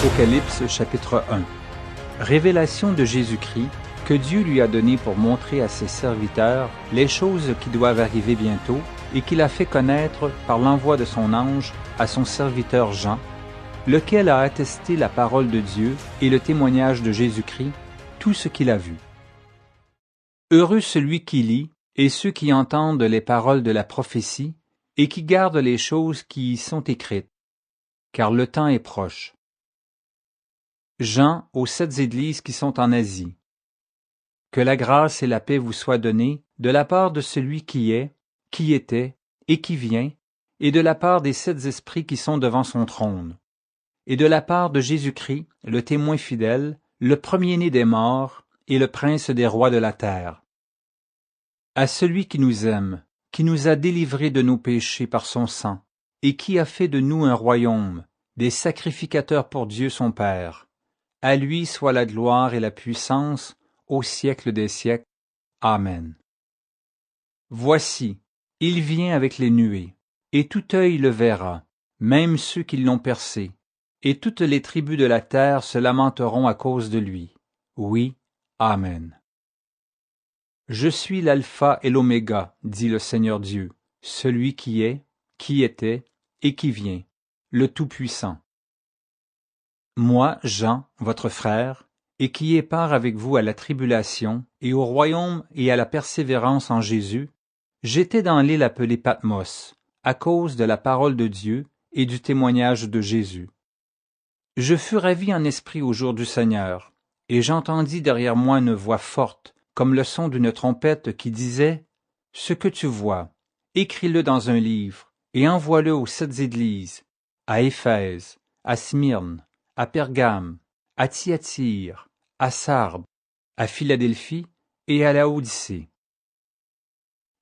Apocalypse chapitre 1. Révélation de Jésus-Christ que Dieu lui a donnée pour montrer à ses serviteurs les choses qui doivent arriver bientôt et qu'il a fait connaître par l'envoi de son ange à son serviteur Jean, lequel a attesté la parole de Dieu et le témoignage de Jésus-Christ, tout ce qu'il a vu. Heureux celui qui lit et ceux qui entendent les paroles de la prophétie et qui gardent les choses qui y sont écrites, car le temps est proche. Jean aux 7 églises qui sont en Asie. Que la grâce et la paix vous soient données de la part de celui qui est, qui était et qui vient, et de la part des 7 esprits qui sont devant son trône, et de la part de Jésus-Christ, le témoin fidèle, le premier-né des morts et le prince des rois de la terre. À celui qui nous aime, qui nous a délivrés de nos péchés par son sang, et qui a fait de nous un royaume, des sacrificateurs pour Dieu son Père. À lui soit la gloire et la puissance au siècle des siècles. Amen. Voici, il vient avec les nuées, et tout œil le verra, même ceux qui l'ont percé, et toutes les tribus de la terre se lamenteront à cause de lui. Oui, Amen. Je suis l'alpha et l'oméga, dit le Seigneur Dieu, celui qui est, qui était et qui vient, le Tout-Puissant. Moi, Jean, votre frère, et qui ai part avec vous à la tribulation, et au royaume et à la persévérance en Jésus, j'étais dans l'île appelée Patmos, à cause de la parole de Dieu et du témoignage de Jésus. Je fus ravi en esprit au jour du Seigneur, et j'entendis derrière moi une voix forte, comme le son d'une trompette qui disait « Ce que tu vois, écris-le dans un livre, et envoie-le aux 7 églises, à Éphèse, à Smyrne, à Pergame, à Thyatire, à Sardes, à Philadelphie et à Laodicée. »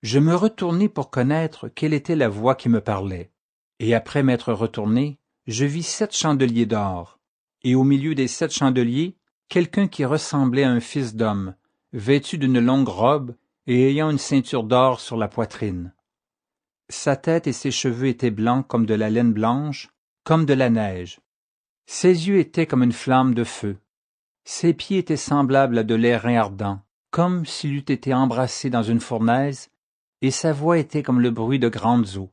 Je me retournai pour connaître quelle était la voix qui me parlait, et après m'être retourné, je vis 7 chandeliers d'or, et au milieu des 7 chandeliers, quelqu'un qui ressemblait à un fils d'homme, vêtu d'une longue robe et ayant une ceinture d'or sur la poitrine. Sa tête et ses cheveux étaient blancs comme de la laine blanche, comme de la neige. Ses yeux étaient comme une flamme de feu. Ses pieds étaient semblables à de l'airain ardent, comme s'il eût été embrassé dans une fournaise, et sa voix était comme le bruit de grandes eaux.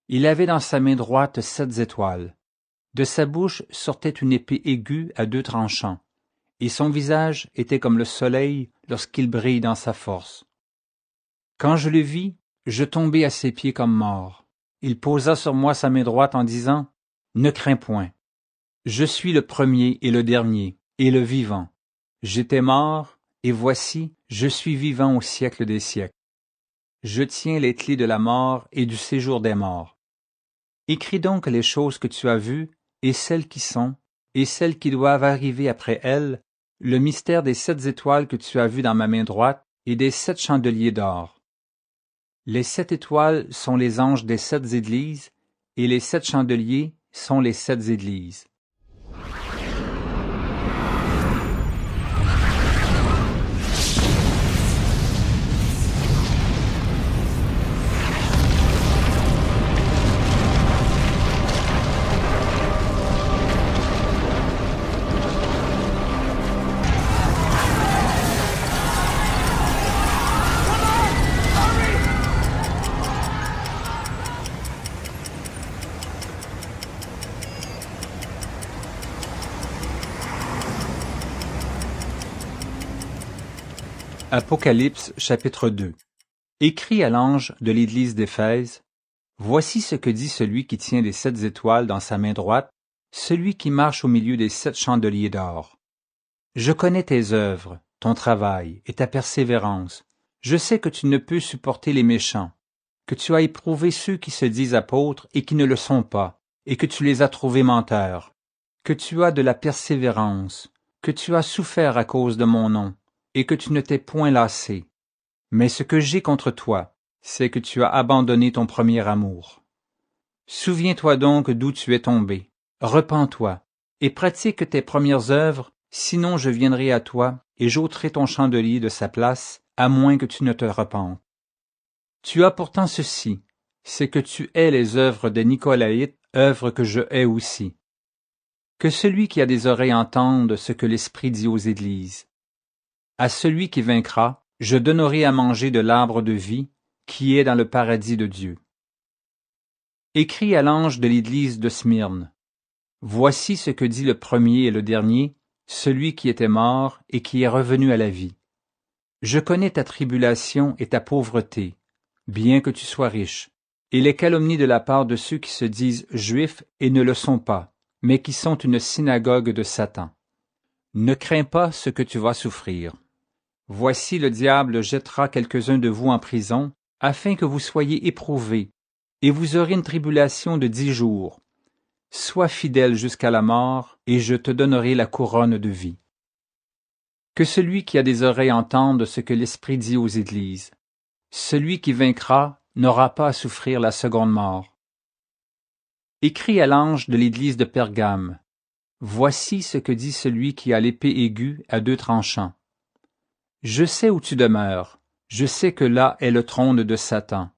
Il avait dans sa main droite 7 étoiles. De sa bouche sortait une épée aiguë à 2 tranchants, et son visage était comme le soleil lorsqu'il brille dans sa force. Quand je le vis, je tombai à ses pieds comme mort. Il posa sur moi sa main droite en disant « Ne crains point. Je suis le premier et le dernier, et le vivant. J'étais mort, et voici, je suis vivant au siècle des siècles. Je tiens les clés de la mort et du séjour des morts. Écris donc les choses que tu as vues, et celles qui sont, et celles qui doivent arriver après elles, le mystère des 7 étoiles que tu as vues dans ma main droite, et des 7 chandeliers d'or. Les 7 étoiles sont les anges des 7 églises, et les 7 chandeliers sont les 7 églises. Apocalypse chapitre 2. Écrit à l'ange de l'église d'Éphèse, voici ce que dit celui qui tient les 7 étoiles dans sa main droite, celui qui marche au milieu des 7 chandeliers d'or. Je connais tes œuvres, ton travail et ta persévérance. Je sais que tu ne peux supporter les méchants, que tu as éprouvé ceux qui se disent apôtres et qui ne le sont pas, et que tu les as trouvés menteurs, que tu as de la persévérance, que tu as souffert à cause de mon nom, et que tu ne t'es point lassé. Mais ce que j'ai contre toi, c'est que tu as abandonné ton premier amour. Souviens-toi donc d'où tu es tombé, repens-toi, et pratique tes premières œuvres, sinon je viendrai à toi, et j'ôterai ton chandelier de sa place, à moins que tu ne te repentes. Tu as pourtant ceci, c'est que tu hais les œuvres des Nicolaïtes, œuvres que je hais aussi. Que celui qui a des oreilles entende ce que l'Esprit dit aux églises. À celui qui vaincra, je donnerai à manger de l'arbre de vie qui est dans le paradis de Dieu. Écris à l'ange de l'église de Smyrne. Voici ce que dit le premier et le dernier, celui qui était mort et qui est revenu à la vie. Je connais ta tribulation et ta pauvreté, bien que tu sois riche, et les calomnies de la part de ceux qui se disent juifs et ne le sont pas, mais qui sont une synagogue de Satan. Ne crains pas ce que tu vas souffrir. Voici le diable jettera quelques-uns de vous en prison, afin que vous soyez éprouvés, et vous aurez une tribulation de 10 jours. Sois fidèle jusqu'à la mort, et je te donnerai la couronne de vie. Que celui qui a des oreilles entende ce que l'Esprit dit aux églises. Celui qui vaincra n'aura pas à souffrir la seconde mort. Écris à l'ange de l'église de Pergame. Voici ce que dit celui qui a l'épée aiguë à 2 tranchants. Je sais où tu demeures, je sais que là est le trône de Satan.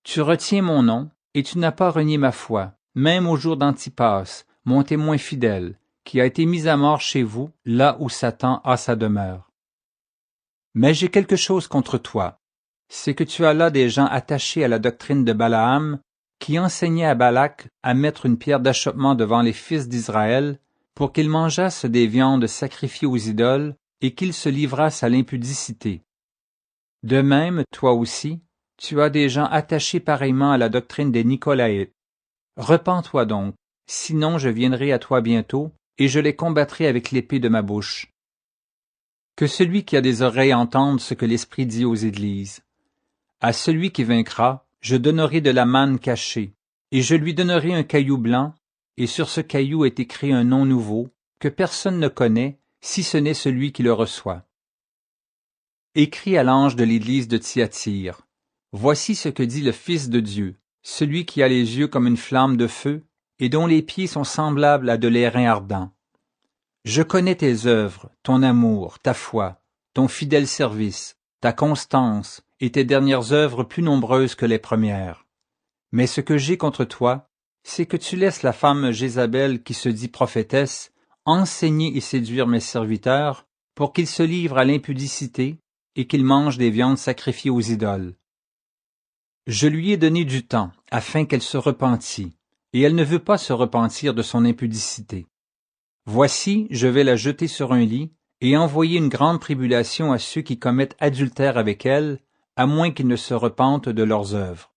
Tu retiens mon nom, et tu n'as pas renié ma foi, même au jour d'Antipas, mon témoin fidèle, qui a été mis à mort chez vous, là où Satan a sa demeure. Mais j'ai quelque chose contre toi, c'est que tu as là des gens attachés à la doctrine de Balaam, qui enseignait à Balak à mettre une pierre d'achoppement devant les fils d'Israël, pour qu'ils mangeassent des viandes sacrifiées aux idoles, et qu'ils se livrassent à l'impudicité. De même, toi aussi, tu as des gens attachés pareillement à la doctrine des Nicolaïtes. Repens-toi donc, sinon je viendrai à toi bientôt, et je les combattrai avec l'épée de ma bouche. Que celui qui a des oreilles entende ce que l'Esprit dit aux églises. À celui qui vaincra, je donnerai de la manne cachée, et je lui donnerai un caillou blanc, et sur ce caillou est écrit un nom nouveau, que personne ne connaît, si ce n'est celui qui le reçoit. Écris à l'ange de l'église de Thyatire. Voici ce que dit le Fils de Dieu, celui qui a les yeux comme une flamme de feu, et dont les pieds sont semblables à de l'airain ardent. Je connais tes œuvres, ton amour, ta foi, ton fidèle service, ta constance, et tes dernières œuvres plus nombreuses que les premières. Mais ce que j'ai contre toi, c'est que tu laisses la femme Jézabel qui se dit prophétesse enseigner et séduire mes serviteurs pour qu'ils se livrent à l'impudicité et qu'ils mangent des viandes sacrifiées aux idoles. Je lui ai donné du temps afin qu'elle se repentît, et elle ne veut pas se repentir de son impudicité. Voici, je vais la jeter sur un lit et envoyer une grande tribulation à ceux qui commettent adultère avec elle, à moins qu'ils ne se repentent de leurs œuvres.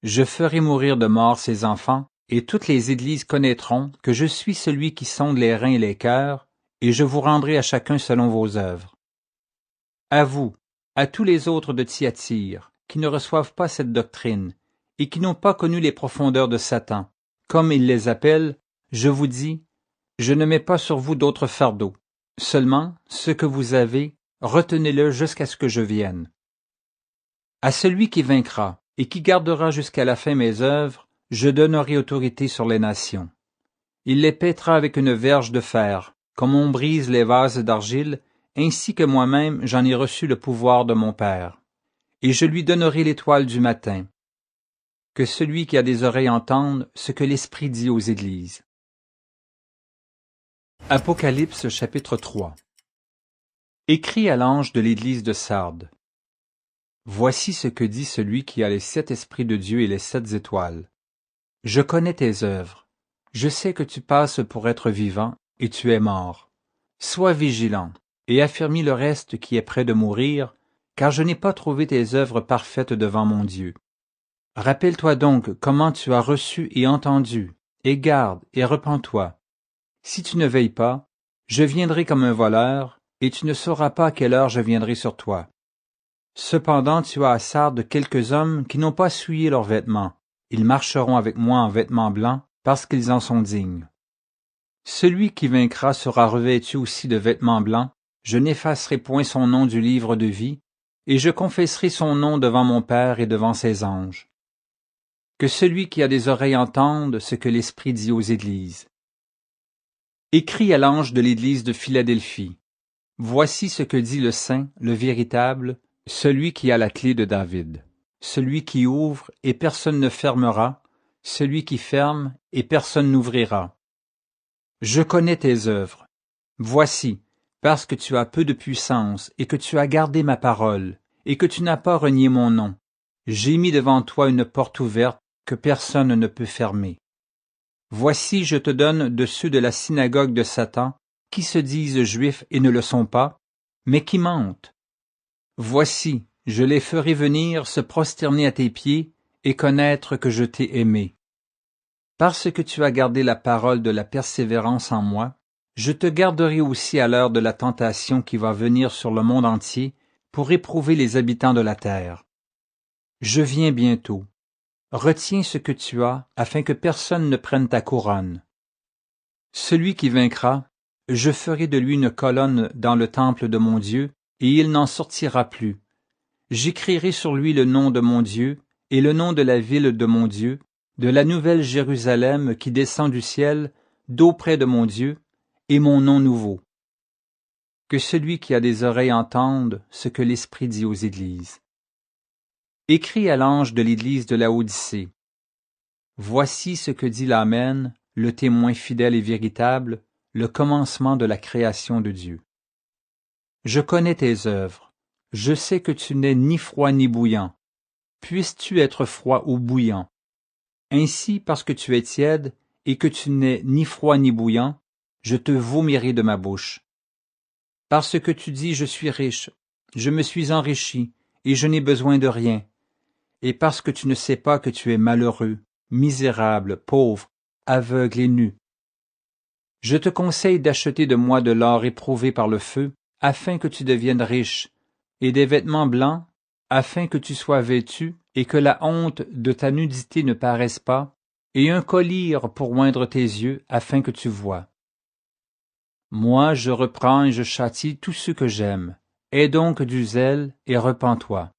Je ferai mourir de mort ses enfants, et toutes les églises connaîtront que je suis celui qui sonde les reins et les cœurs, et je vous rendrai à chacun selon vos œuvres. À vous, à tous les autres de Thyatire, qui ne reçoivent pas cette doctrine, et qui n'ont pas connu les profondeurs de Satan, comme il les appelle, je vous dis, je ne mets pas sur vous d'autres fardeaux. Seulement, ce que vous avez, retenez-le jusqu'à ce que je vienne. À celui qui vaincra, et qui gardera jusqu'à la fin mes œuvres, je donnerai autorité sur les nations. Il les paîtra avec une verge de fer, comme on brise les vases d'argile, ainsi que moi-même j'en ai reçu le pouvoir de mon Père. Et je lui donnerai l'étoile du matin. Que celui qui a des oreilles entende ce que l'Esprit dit aux églises. Apocalypse chapitre 3. Écris à l'ange de l'église de Sardes. Voici ce que dit celui qui a les 7 esprits de Dieu et les 7 étoiles. Je connais tes œuvres. Je sais que tu passes pour être vivant, et tu es mort. Sois vigilant, et affermis le reste qui est près de mourir, car je n'ai pas trouvé tes œuvres parfaites devant mon Dieu. Rappelle-toi donc comment tu as reçu et entendu, et garde, et repens-toi. Si tu ne veilles pas, je viendrai comme un voleur, et tu ne sauras pas à quelle heure je viendrai sur toi. Cependant tu as à Sardes quelques hommes qui n'ont pas souillé leurs vêtements. Ils marcheront avec moi en vêtements blancs, parce qu'ils en sont dignes. Celui qui vaincra sera revêtu aussi de vêtements blancs, je n'effacerai point son nom du livre de vie, et je confesserai son nom devant mon Père et devant ses anges. Que celui qui a des oreilles entende ce que l'Esprit dit aux églises. Écris à l'ange de l'église de Philadelphie. Voici ce que dit le Saint, le véritable, celui qui a la clé de David, celui qui ouvre et personne ne fermera, celui qui ferme et personne n'ouvrira. Je connais tes œuvres. Voici, parce que tu as peu de puissance, et que tu as gardé ma parole, et que tu n'as pas renié mon nom, j'ai mis devant toi une porte ouverte que personne ne peut fermer. Voici, je te donne de ceux de la synagogue de Satan, qui se disent juifs et ne le sont pas, mais qui mentent. Voici, je les ferai venir se prosterner à tes pieds et connaître que je t'ai aimé. Parce que tu as gardé la parole de la persévérance en moi, je te garderai aussi à l'heure de la tentation qui va venir sur le monde entier pour éprouver les habitants de la terre. Je viens bientôt. Retiens ce que tu as, afin que personne ne prenne ta couronne. Celui qui vaincra, je ferai de lui une colonne dans le temple de mon Dieu, et il n'en sortira plus. J'écrirai sur lui le nom de mon Dieu, et le nom de la ville de mon Dieu, de la nouvelle Jérusalem qui descend du ciel, d'auprès de mon Dieu, et mon nom nouveau. Que celui qui a des oreilles entende ce que l'Esprit dit aux églises. Écris à l'ange de l'église de Laodicée. Voici ce que dit l'Amen, le témoin fidèle et véritable, le commencement de la création de Dieu. Je connais tes œuvres. Je sais que tu n'es ni froid ni bouillant. Puisses-tu être froid ou bouillant? Ainsi, parce que tu es tiède et que tu n'es ni froid ni bouillant, je te vomirai de ma bouche. Parce que tu dis, je suis riche, je me suis enrichi, et je n'ai besoin de rien. Et parce que tu ne sais pas que tu es malheureux, misérable, pauvre, aveugle et nu. Je te conseille d'acheter de moi de l'or éprouvé par le feu, afin que tu deviennes riche, et des vêtements blancs, afin que tu sois vêtu, et que la honte de ta nudité ne paraisse pas, et un collier pour oindre tes yeux, afin que tu voies. Moi, je reprends et je châtie tous ceux que j'aime. Aie donc du zèle, et repens-toi.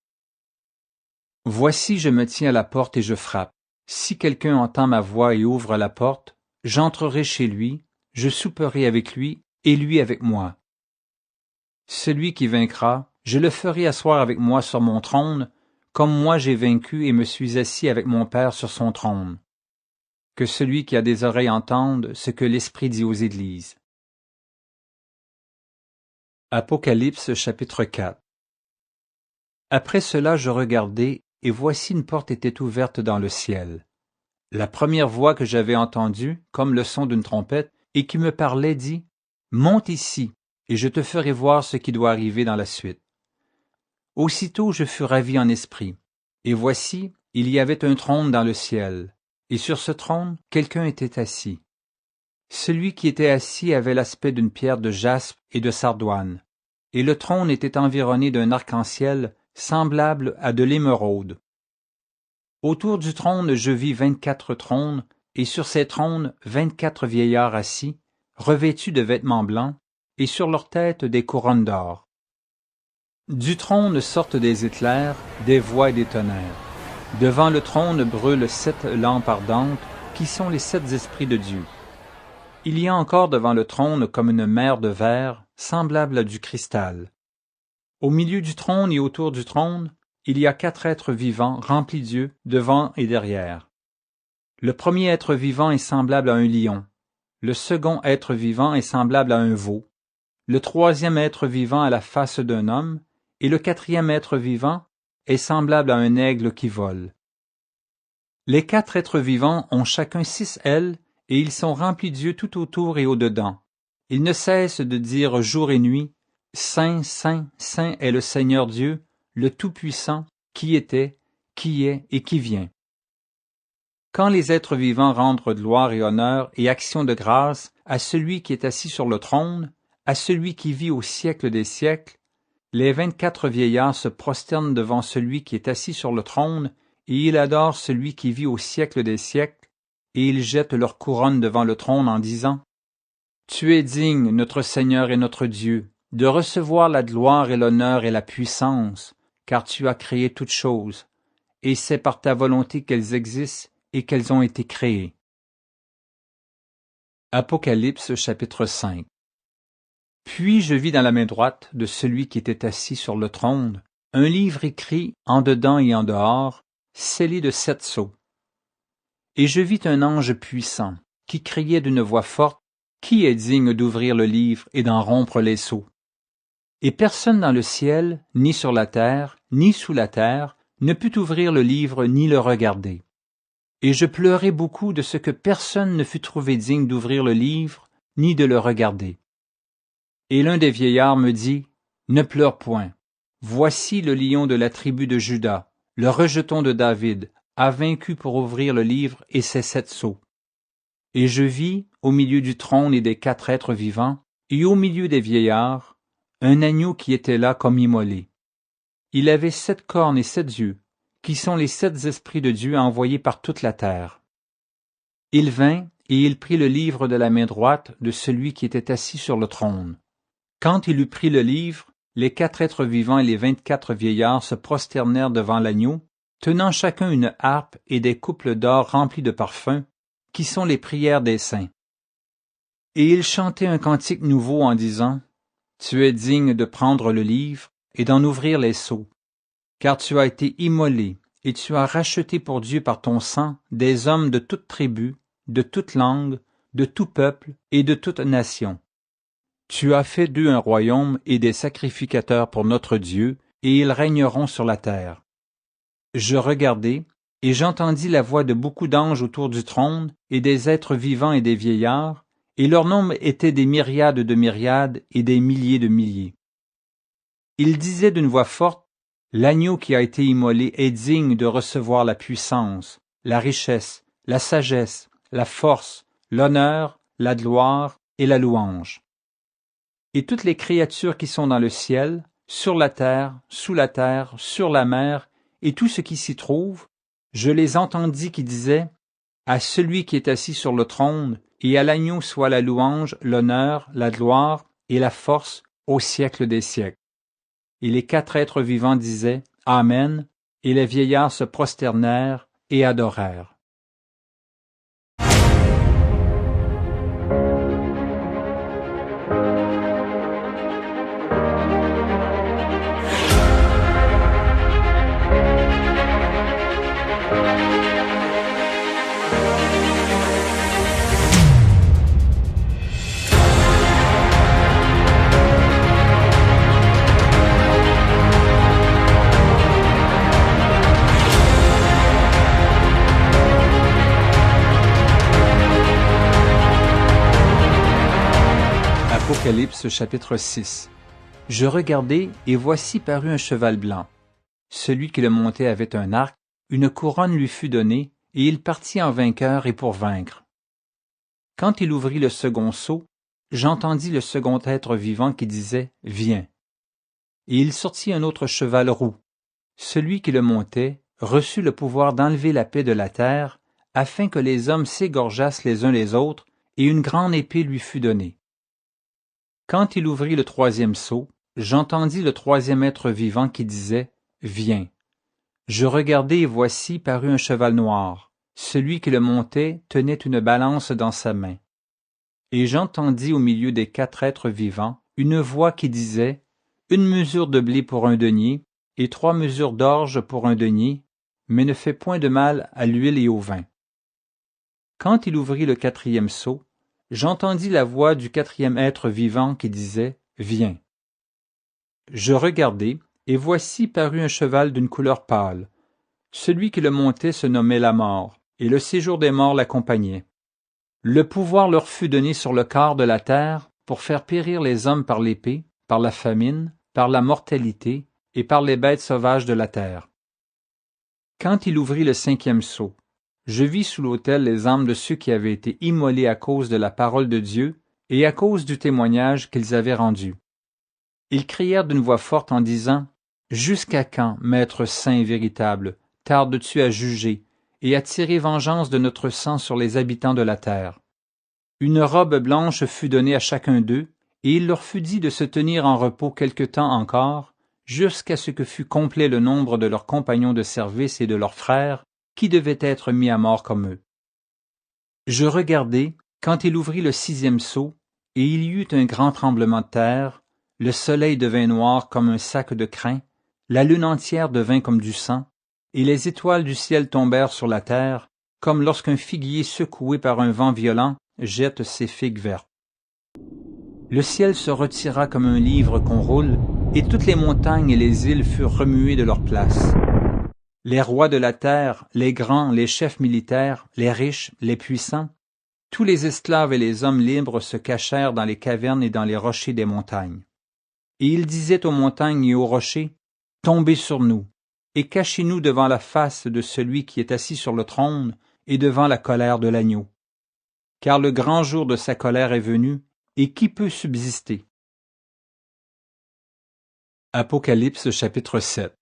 Voici, je me tiens à la porte et je frappe. Si quelqu'un entend ma voix et ouvre la porte, j'entrerai chez lui, je souperai avec lui, et lui avec moi. Celui qui vaincra, je le ferai asseoir avec moi sur mon trône, comme moi j'ai vaincu et me suis assis avec mon Père sur son trône. Que celui qui a des oreilles entende ce que l'Esprit dit aux églises. Apocalypse chapitre 4. Après cela je regardai, et voici une porte était ouverte dans le ciel. La première voix que j'avais entendue, comme le son d'une trompette, et qui me parlait, dit « Monte ici, et je te ferai voir ce qui doit arriver dans la suite. » Aussitôt je fus ravi en esprit, et voici, il y avait un trône dans le ciel, et sur ce trône, quelqu'un était assis. Celui qui était assis avait l'aspect d'une pierre de jaspe et de sardoine, et le trône était environné d'un arc-en-ciel semblable à de l'émeraude. Autour du trône je vis 24 trônes, et sur ces trônes 24 vieillards assis, revêtus de vêtements blancs, et sur leurs têtes des couronnes d'or. Du trône sortent des éclairs, des voix et des tonnerres. Devant le trône brûlent 7 lampes ardentes, qui sont les 7 esprits de Dieu. Il y a encore devant le trône comme une mer de verre, semblable à du cristal. Au milieu du trône et autour du trône, il y a 4 êtres vivants remplis d'yeux, devant et derrière. Le premier être vivant est semblable à un lion. Le second être vivant est semblable à un veau. Le troisième être vivant a la face d'un homme, et le quatrième être vivant est semblable à un aigle qui vole. Les 4 êtres vivants ont chacun 6 ailes, et ils sont remplis d'yeux tout autour et au-dedans. Ils ne cessent de dire jour et nuit, « Saint, Saint, Saint est le Seigneur Dieu, le Tout-Puissant, qui était, qui est et qui vient. » Quand les êtres vivants rendent gloire et honneur et action de grâce à celui qui est assis sur le trône, à celui qui vit au siècle des siècles, les 24 vieillards se prosternent devant celui qui est assis sur le trône, et ils adorent celui qui vit au siècle des siècles, et ils jettent leur couronne devant le trône en disant « Tu es digne, notre Seigneur et notre Dieu, de recevoir la gloire et l'honneur et la puissance, car tu as créé toutes choses, et c'est par ta volonté qu'elles existent et qu'elles ont été créées. » Apocalypse chapitre 5. Puis je vis dans la main droite de celui qui était assis sur le trône un livre écrit en dedans et en dehors, scellé de 7 sceaux. Et je vis un ange puissant, qui criait d'une voix forte, Qui est digne d'ouvrir le livre et d'en rompre les sceaux? Et personne dans le ciel, ni sur la terre, ni sous la terre, ne put ouvrir le livre ni le regarder. Et je pleurai beaucoup de ce que personne ne fut trouvé digne d'ouvrir le livre, ni de le regarder. Et l'un des vieillards me dit, « Ne pleure point. Voici le lion de la tribu de Juda, le rejeton de David, a vaincu pour ouvrir le livre et ses 7 sceaux. » Et je vis, au milieu du trône et des 4 êtres vivants, et au milieu des vieillards, un agneau qui était là comme immolé. Il avait 7 cornes et 7 yeux, qui sont les 7 esprits de Dieu envoyés par toute la terre. Il vint, et il prit le livre de la main droite de celui qui était assis sur le trône. Quand il eut pris le livre, les 4 êtres vivants et les 24 vieillards se prosternèrent devant l'agneau, tenant chacun une harpe et des couples d'or remplis de parfums, qui sont les prières des saints. Et ils chantaient un cantique nouveau en disant, « Tu es digne de prendre le livre et d'en ouvrir les sceaux, car tu as été immolé et tu as racheté pour Dieu par ton sang des hommes de toute tribu, de toute langue, de tout peuple et de toute nation. Tu as fait d'eux un royaume et des sacrificateurs pour notre Dieu, et ils régneront sur la terre. » Je regardai, et j'entendis la voix de beaucoup d'anges autour du trône, et des êtres vivants et des vieillards, et leur nombre était des myriades de myriades et des milliers de milliers. Ils disaient d'une voix forte, « L'agneau qui a été immolé est digne de recevoir la puissance, la richesse, la sagesse, la force, l'honneur, la gloire et la louange. » Et toutes les créatures qui sont dans le ciel, sur la terre, sous la terre, sur la mer, et tout ce qui s'y trouve, je les entendis qui disaient, « À celui qui est assis sur le trône, et à l'agneau soit la louange, l'honneur, la gloire et la force au siècle des siècles. » Et les 4 êtres vivants disaient, « Amen », et les vieillards se prosternèrent et adorèrent. Apocalypse chapitre 6. Je regardai, et voici parut un cheval blanc. Celui qui le montait avait un arc, une couronne lui fut donnée, et il partit en vainqueur et pour vaincre. Quand il ouvrit le second sceau, j'entendis le second être vivant qui disait « Viens ». Et il sortit un autre cheval roux. Celui qui le montait reçut le pouvoir d'enlever la paix de la terre, afin que les hommes s'égorgeassent les uns les autres, et une grande épée lui fut donnée. Quand il ouvrit le 3e sceau, j'entendis le 3e être vivant qui disait « Viens ». Je regardai et voici parut un cheval noir. Celui qui le montait tenait une balance dans sa main. Et j'entendis au milieu des 4 êtres vivants une voix qui disait « Une mesure de blé pour un denier, et 3 mesures d'orge pour un denier, mais ne fais point de mal à l'huile et au vin. » Quand il ouvrit le 4e sceau, j'entendis la voix du 4e être vivant qui disait « Viens ». Je regardai, et voici parut un cheval d'une couleur pâle. Celui qui le montait se nommait la mort, et le séjour des morts l'accompagnait. Le pouvoir leur fut donné sur le quart de la terre pour faire périr les hommes par l'épée, par la famine, par la mortalité et par les bêtes sauvages de la terre. Quand il ouvrit le 5e sceau, je vis sous l'autel les âmes de ceux qui avaient été immolés à cause de la parole de Dieu et à cause du témoignage qu'ils avaient rendu. Ils crièrent d'une voix forte en disant « Jusqu'à quand, Maître saint et véritable, tardes-tu à juger et à tirer vengeance de notre sang sur les habitants de la terre? » Une robe blanche fut donnée à chacun d'eux, et il leur fut dit de se tenir en repos quelque temps encore, jusqu'à ce que fût complet le nombre de leurs compagnons de service et de leurs frères, qui devaient être mis à mort comme eux. Je regardai, quand il ouvrit le 6e sceau, et il y eut un grand tremblement de terre, le soleil devint noir comme un sac de crin, la lune entière devint comme du sang, et les étoiles du ciel tombèrent sur la terre, comme lorsqu'un figuier secoué par un vent violent jette ses figues vertes. Le ciel se retira comme un livre qu'on roule, et toutes les montagnes et les îles furent remuées de leur place. Les rois de la terre, les grands, les chefs militaires, les riches, les puissants, tous les esclaves et les hommes libres se cachèrent dans les cavernes et dans les rochers des montagnes. Et ils disaient aux montagnes et aux rochers, « Tombez sur nous, et cachez-nous devant la face de celui qui est assis sur le trône et devant la colère de l'agneau. Car le grand jour de sa colère est venu, et qui peut subsister? » Apocalypse chapitre 7.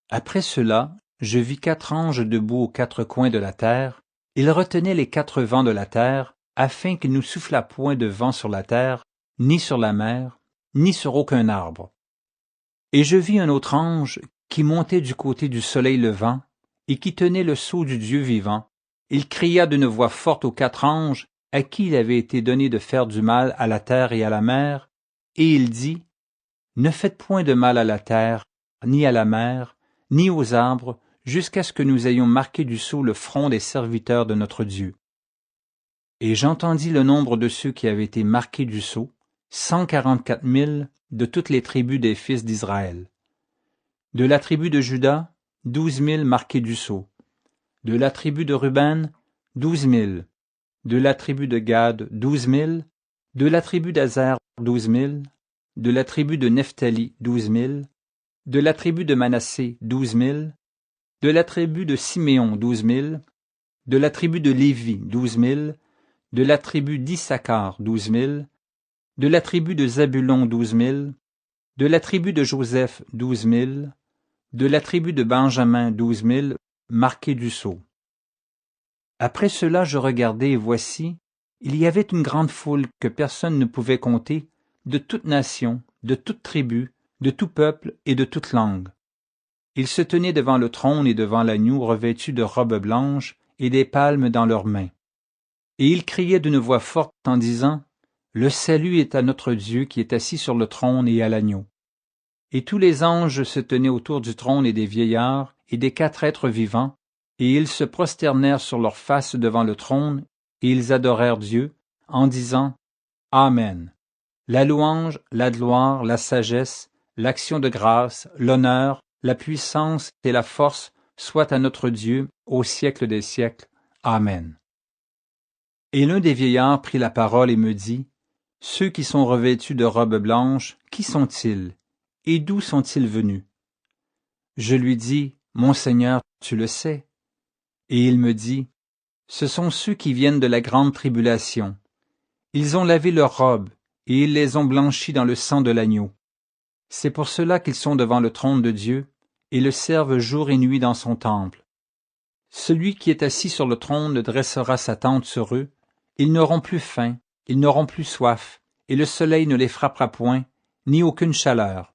Après cela, je vis 4 anges debout aux 4 coins de la terre. Ils retenaient les 4 vents de la terre, afin qu'il ne soufflât point de vent sur la terre, ni sur la mer, ni sur aucun arbre. Et je vis un autre ange qui montait du côté du soleil levant, et qui tenait le sceau du Dieu vivant. Il cria d'une voix forte aux 4 anges, à qui il avait été donné de faire du mal à la terre et à la mer, et il dit, « Ne faites point de mal à la terre, ni à la mer, ni aux arbres, jusqu'à ce que nous ayons marqué du sceau le front des serviteurs de notre Dieu. » Et j'entendis le nombre de ceux qui avaient été marqués du sceau, 144 000 de toutes les tribus des fils d'Israël. De la tribu de Juda, 12 000 marqués du sceau. De la tribu de Ruben, 12 000. De la tribu de Gad, 12 000. De la tribu d'Azer, 12 000. De la tribu de Nephtali, 12 000. De la tribu de Manassé, 12 000. De la tribu de Siméon, 12 000. De la tribu de Lévi, 12 000. De la tribu d'Issachar, 12 000. De la tribu de Zabulon, 12 000. De la tribu de Joseph, 12 000. De la tribu de Benjamin, 12 000, marqués du sceau. Après cela, je regardai, et voici, il y avait une grande foule que personne ne pouvait compter, de toute nation, de toute tribu, de tout peuple et de toute langue. Ils se tenaient devant le trône et devant l'agneau revêtus de robes blanches et des palmes dans leurs mains. Et ils criaient d'une voix forte en disant, « Le salut est à notre Dieu qui est assis sur le trône et à l'agneau. » Et tous les anges se tenaient autour du trône et des vieillards et des 4 êtres vivants, et ils se prosternèrent sur leurs faces devant le trône, et ils adorèrent Dieu, en disant, « Amen. La louange, la gloire, la sagesse, l'action de grâce, l'honneur, la puissance et la force soient à notre Dieu au siècle des siècles. Amen. » Et l'un des vieillards prit la parole et me dit, « Ceux qui sont revêtus de robes blanches, qui sont-ils, et d'où sont-ils venus? » Je lui dis, « Mon Seigneur, tu le sais. » Et il me dit, « Ce sont ceux qui viennent de la grande tribulation. Ils ont lavé leurs robes, et ils les ont blanchies dans le sang de l'agneau. C'est pour cela qu'ils sont devant le trône de Dieu, et le servent jour et nuit dans son temple. Celui qui est assis sur le trône dressera sa tente sur eux. Ils n'auront plus faim, ils n'auront plus soif, et le soleil ne les frappera point, ni aucune chaleur.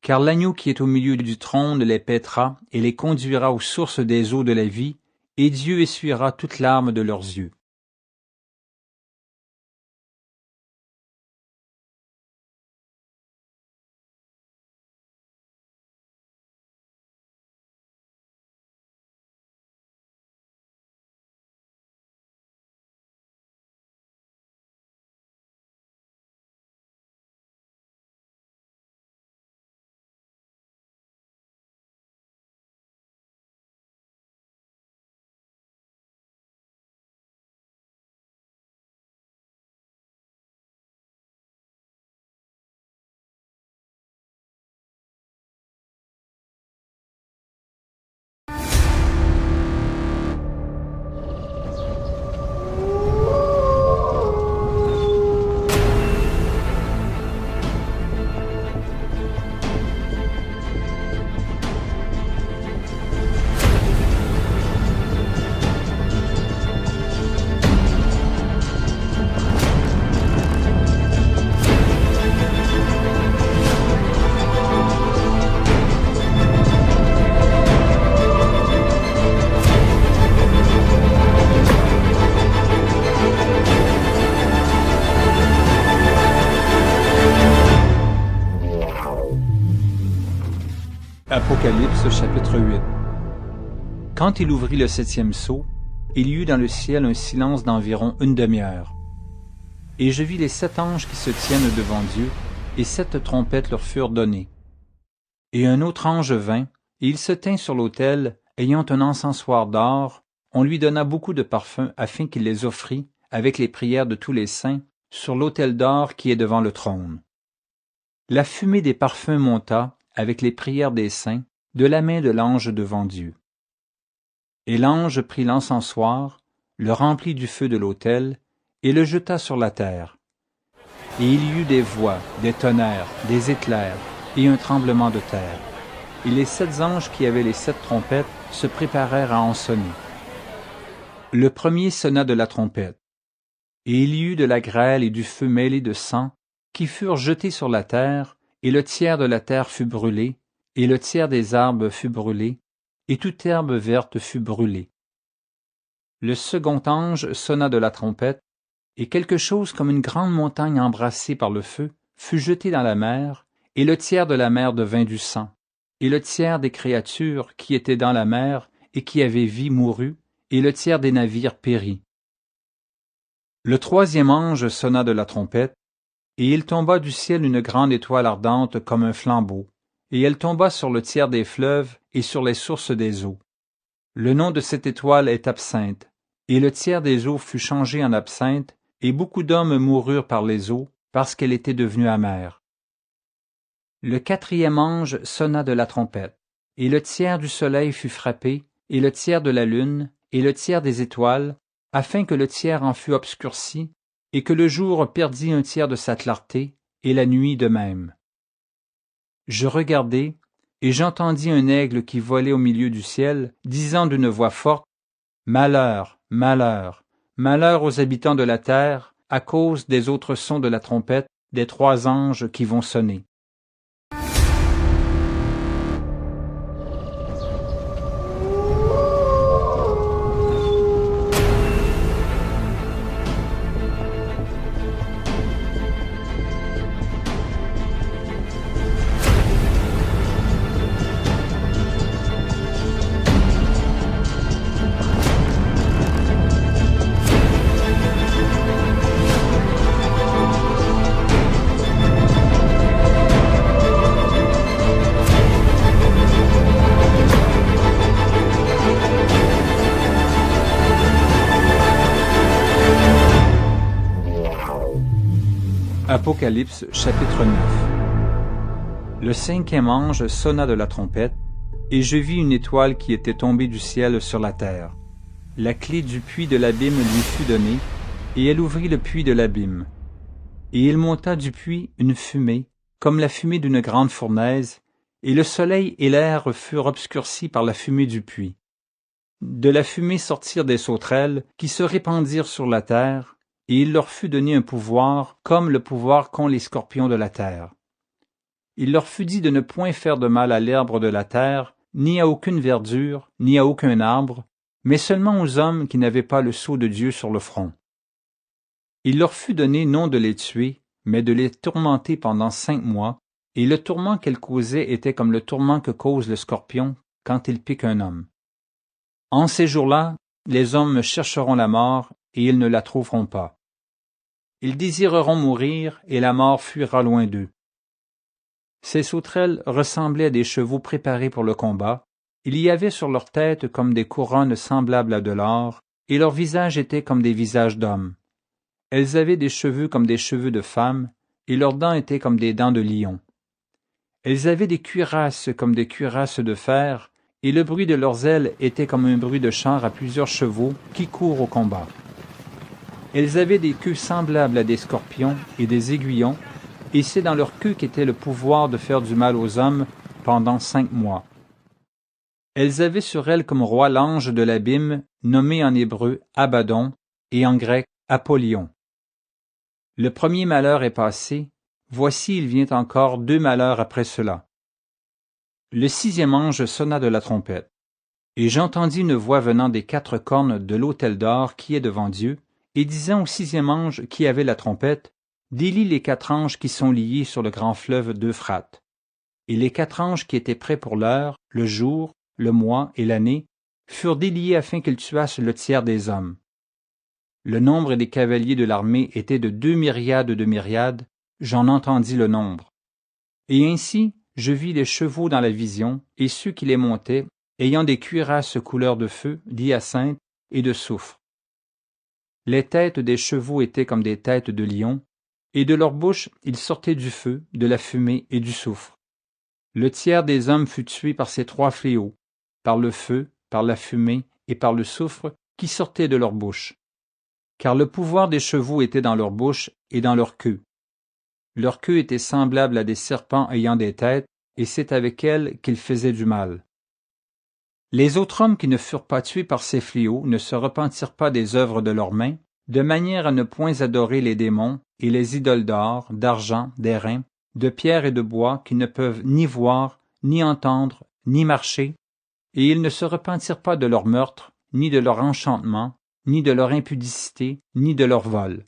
Car l'agneau qui est au milieu du trône les paîtra et les conduira aux sources des eaux de la vie, et Dieu essuiera toutes larmes de leurs yeux. Apocalypse chapitre 8. Quand il ouvrit le 7e sceau, il y eut dans le ciel un silence d'environ une demi-heure. Et je vis les 7 anges qui se tiennent devant Dieu, et 7 trompettes leur furent données. Et un autre ange vint, et il se tint sur l'autel, ayant un encensoir d'or. On lui donna beaucoup de parfums, afin qu'il les offrît, avec les prières de tous les saints, sur l'autel d'or qui est devant le trône. La fumée des parfums monta, avec les prières des saints, de la main de l'ange devant Dieu. Et l'ange prit l'encensoir, le remplit du feu de l'autel, et le jeta sur la terre. Et il y eut des voix, des tonnerres, des éclairs, et un tremblement de terre. Et les 7 anges qui avaient les 7 trompettes se préparèrent à en sonner. Le premier sonna de la trompette. Et il y eut de la grêle et du feu mêlé de sang, qui furent jetés sur la terre, et le tiers de la terre fut brûlé, et le tiers des arbres fut brûlé, et toute herbe verte fut brûlée. Le second ange sonna de la trompette, et quelque chose comme une grande montagne embrassée par le feu fut jeté dans la mer, et le tiers de la mer devint du sang, et le tiers des créatures qui étaient dans la mer et qui avaient vie mourut, et le tiers des navires périt. Le troisième ange sonna de la trompette, et il tomba du ciel une grande étoile ardente comme un flambeau, et elle tomba sur le tiers des fleuves et sur les sources des eaux. Le nom de cette étoile est Absinthe, et le tiers des eaux fut changé en absinthe, et beaucoup d'hommes moururent par les eaux, parce qu'elle était devenue amère. Le quatrième ange sonna de la trompette, et le tiers du soleil fut frappé, et le tiers de la lune, et le tiers des étoiles, afin que le tiers en fût obscurci, et que le jour perdît un tiers de sa clarté, et la nuit de même. Je regardai, et j'entendis un aigle qui volait au milieu du ciel, disant d'une voix forte, « Malheur, malheur, malheur aux habitants de la terre, à cause des autres sons de la trompette des 3 anges qui vont sonner. » Apocalypse chapitre 9. Le 5e ange sonna de la trompette, et je vis une étoile qui était tombée du ciel sur la terre. La clé du puits de l'abîme lui fut donnée, et elle ouvrit le puits de l'abîme. Et il monta du puits une fumée, comme la fumée d'une grande fournaise, et le soleil et l'air furent obscurcis par la fumée du puits. De la fumée sortirent des sauterelles qui se répandirent sur la terre, et il leur fut donné un pouvoir comme le pouvoir qu'ont les scorpions de la terre. Il leur fut dit de ne point faire de mal à l'herbe de la terre, ni à aucune verdure, ni à aucun arbre, mais seulement aux hommes qui n'avaient pas le sceau de Dieu sur le front. Il leur fut donné non de les tuer, mais de les tourmenter pendant 5 mois, et le tourment qu'elles causaient était comme le tourment que cause le scorpion quand il pique un homme. En ces jours-là, les hommes chercheront la mort, et ils ne la trouveront pas. Ils désireront mourir, et la mort fuira loin d'eux. Ces sauterelles ressemblaient à des chevaux préparés pour le combat. Il y avait sur leur tête comme des couronnes semblables à de l'or, et leurs visages étaient comme des visages d'hommes. Elles avaient des cheveux comme des cheveux de femmes, et leurs dents étaient comme des dents de lion. Elles avaient des cuirasses comme des cuirasses de fer, et le bruit de leurs ailes était comme un bruit de char à plusieurs chevaux qui courent au combat. Elles avaient des queues semblables à des scorpions et des aiguillons, et c'est dans leur queue qu'était le pouvoir de faire du mal aux hommes pendant 5 mois. Elles avaient sur elles comme roi l'ange de l'abîme, nommé en hébreu Abaddon et en grec Apollyon. Le premier malheur est passé, voici il vient encore 2 malheurs après cela. Le 6e ange sonna de la trompette, et j'entendis une voix venant des 4 cornes de l'autel d'or qui est devant Dieu, et disant au 6e ange qui avait la trompette, « Délie les 4 anges qui sont liés sur le grand fleuve d'Euphrate. » Et les 4 anges qui étaient prêts pour l'heure, le jour, le mois et l'année, furent déliés afin qu'ils tuassent le tiers des hommes. Le nombre des cavaliers de l'armée était de 2 myriades de myriades, j'en entendis le nombre. Et ainsi, je vis les chevaux dans la vision, et ceux qui les montaient, ayant des cuirasses couleur de feu, d'hyacinthe et de soufre. Les têtes des chevaux étaient comme des têtes de lions, et de leur bouche il sortait du feu, de la fumée et du soufre. Le tiers des hommes fut tué par ces 3 fléaux, par le feu, par la fumée et par le soufre qui sortaient de leur bouche. Car le pouvoir des chevaux était dans leur bouche et dans leur queue. Leur queue était semblable à des serpents ayant des têtes, et c'est avec elles qu'ils faisaient du mal. Les autres hommes qui ne furent pas tués par ces fléaux ne se repentirent pas des œuvres de leurs mains, de manière à ne point adorer les démons et les idoles d'or, d'argent, d'airain, de pierre et de bois qui ne peuvent ni voir, ni entendre, ni marcher, et ils ne se repentirent pas de leur meurtre, ni de leur enchantement, ni de leur impudicité, ni de leur vol.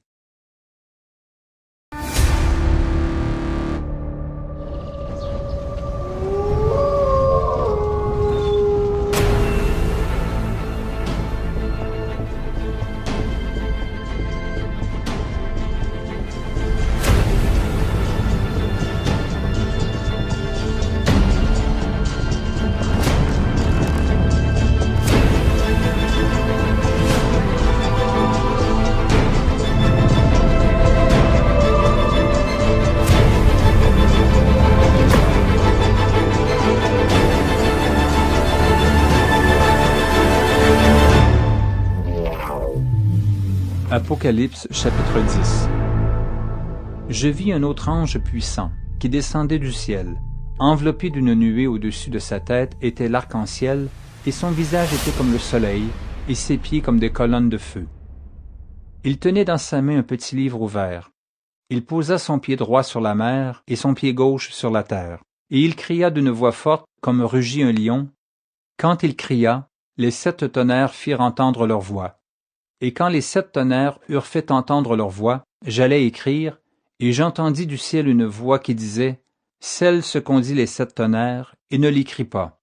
Apocalypse chapitre 10. Je vis un autre ange puissant, qui descendait du ciel. Enveloppé d'une nuée au-dessus de sa tête était l'arc-en-ciel, et son visage était comme le soleil, et ses pieds comme des colonnes de feu. Il tenait dans sa main un petit livre ouvert. Il posa son pied droit sur la mer, et son pied gauche sur la terre. Et il cria d'une voix forte, comme rugit un lion. Quand il cria, les 7 tonnerres firent entendre leur voix. Et quand les 7 tonnerres eurent fait entendre leur voix, j'allais écrire, et j'entendis du ciel une voix qui disait « Scelle ce qu'ont dit les 7 tonnerres, et ne l'écris pas. »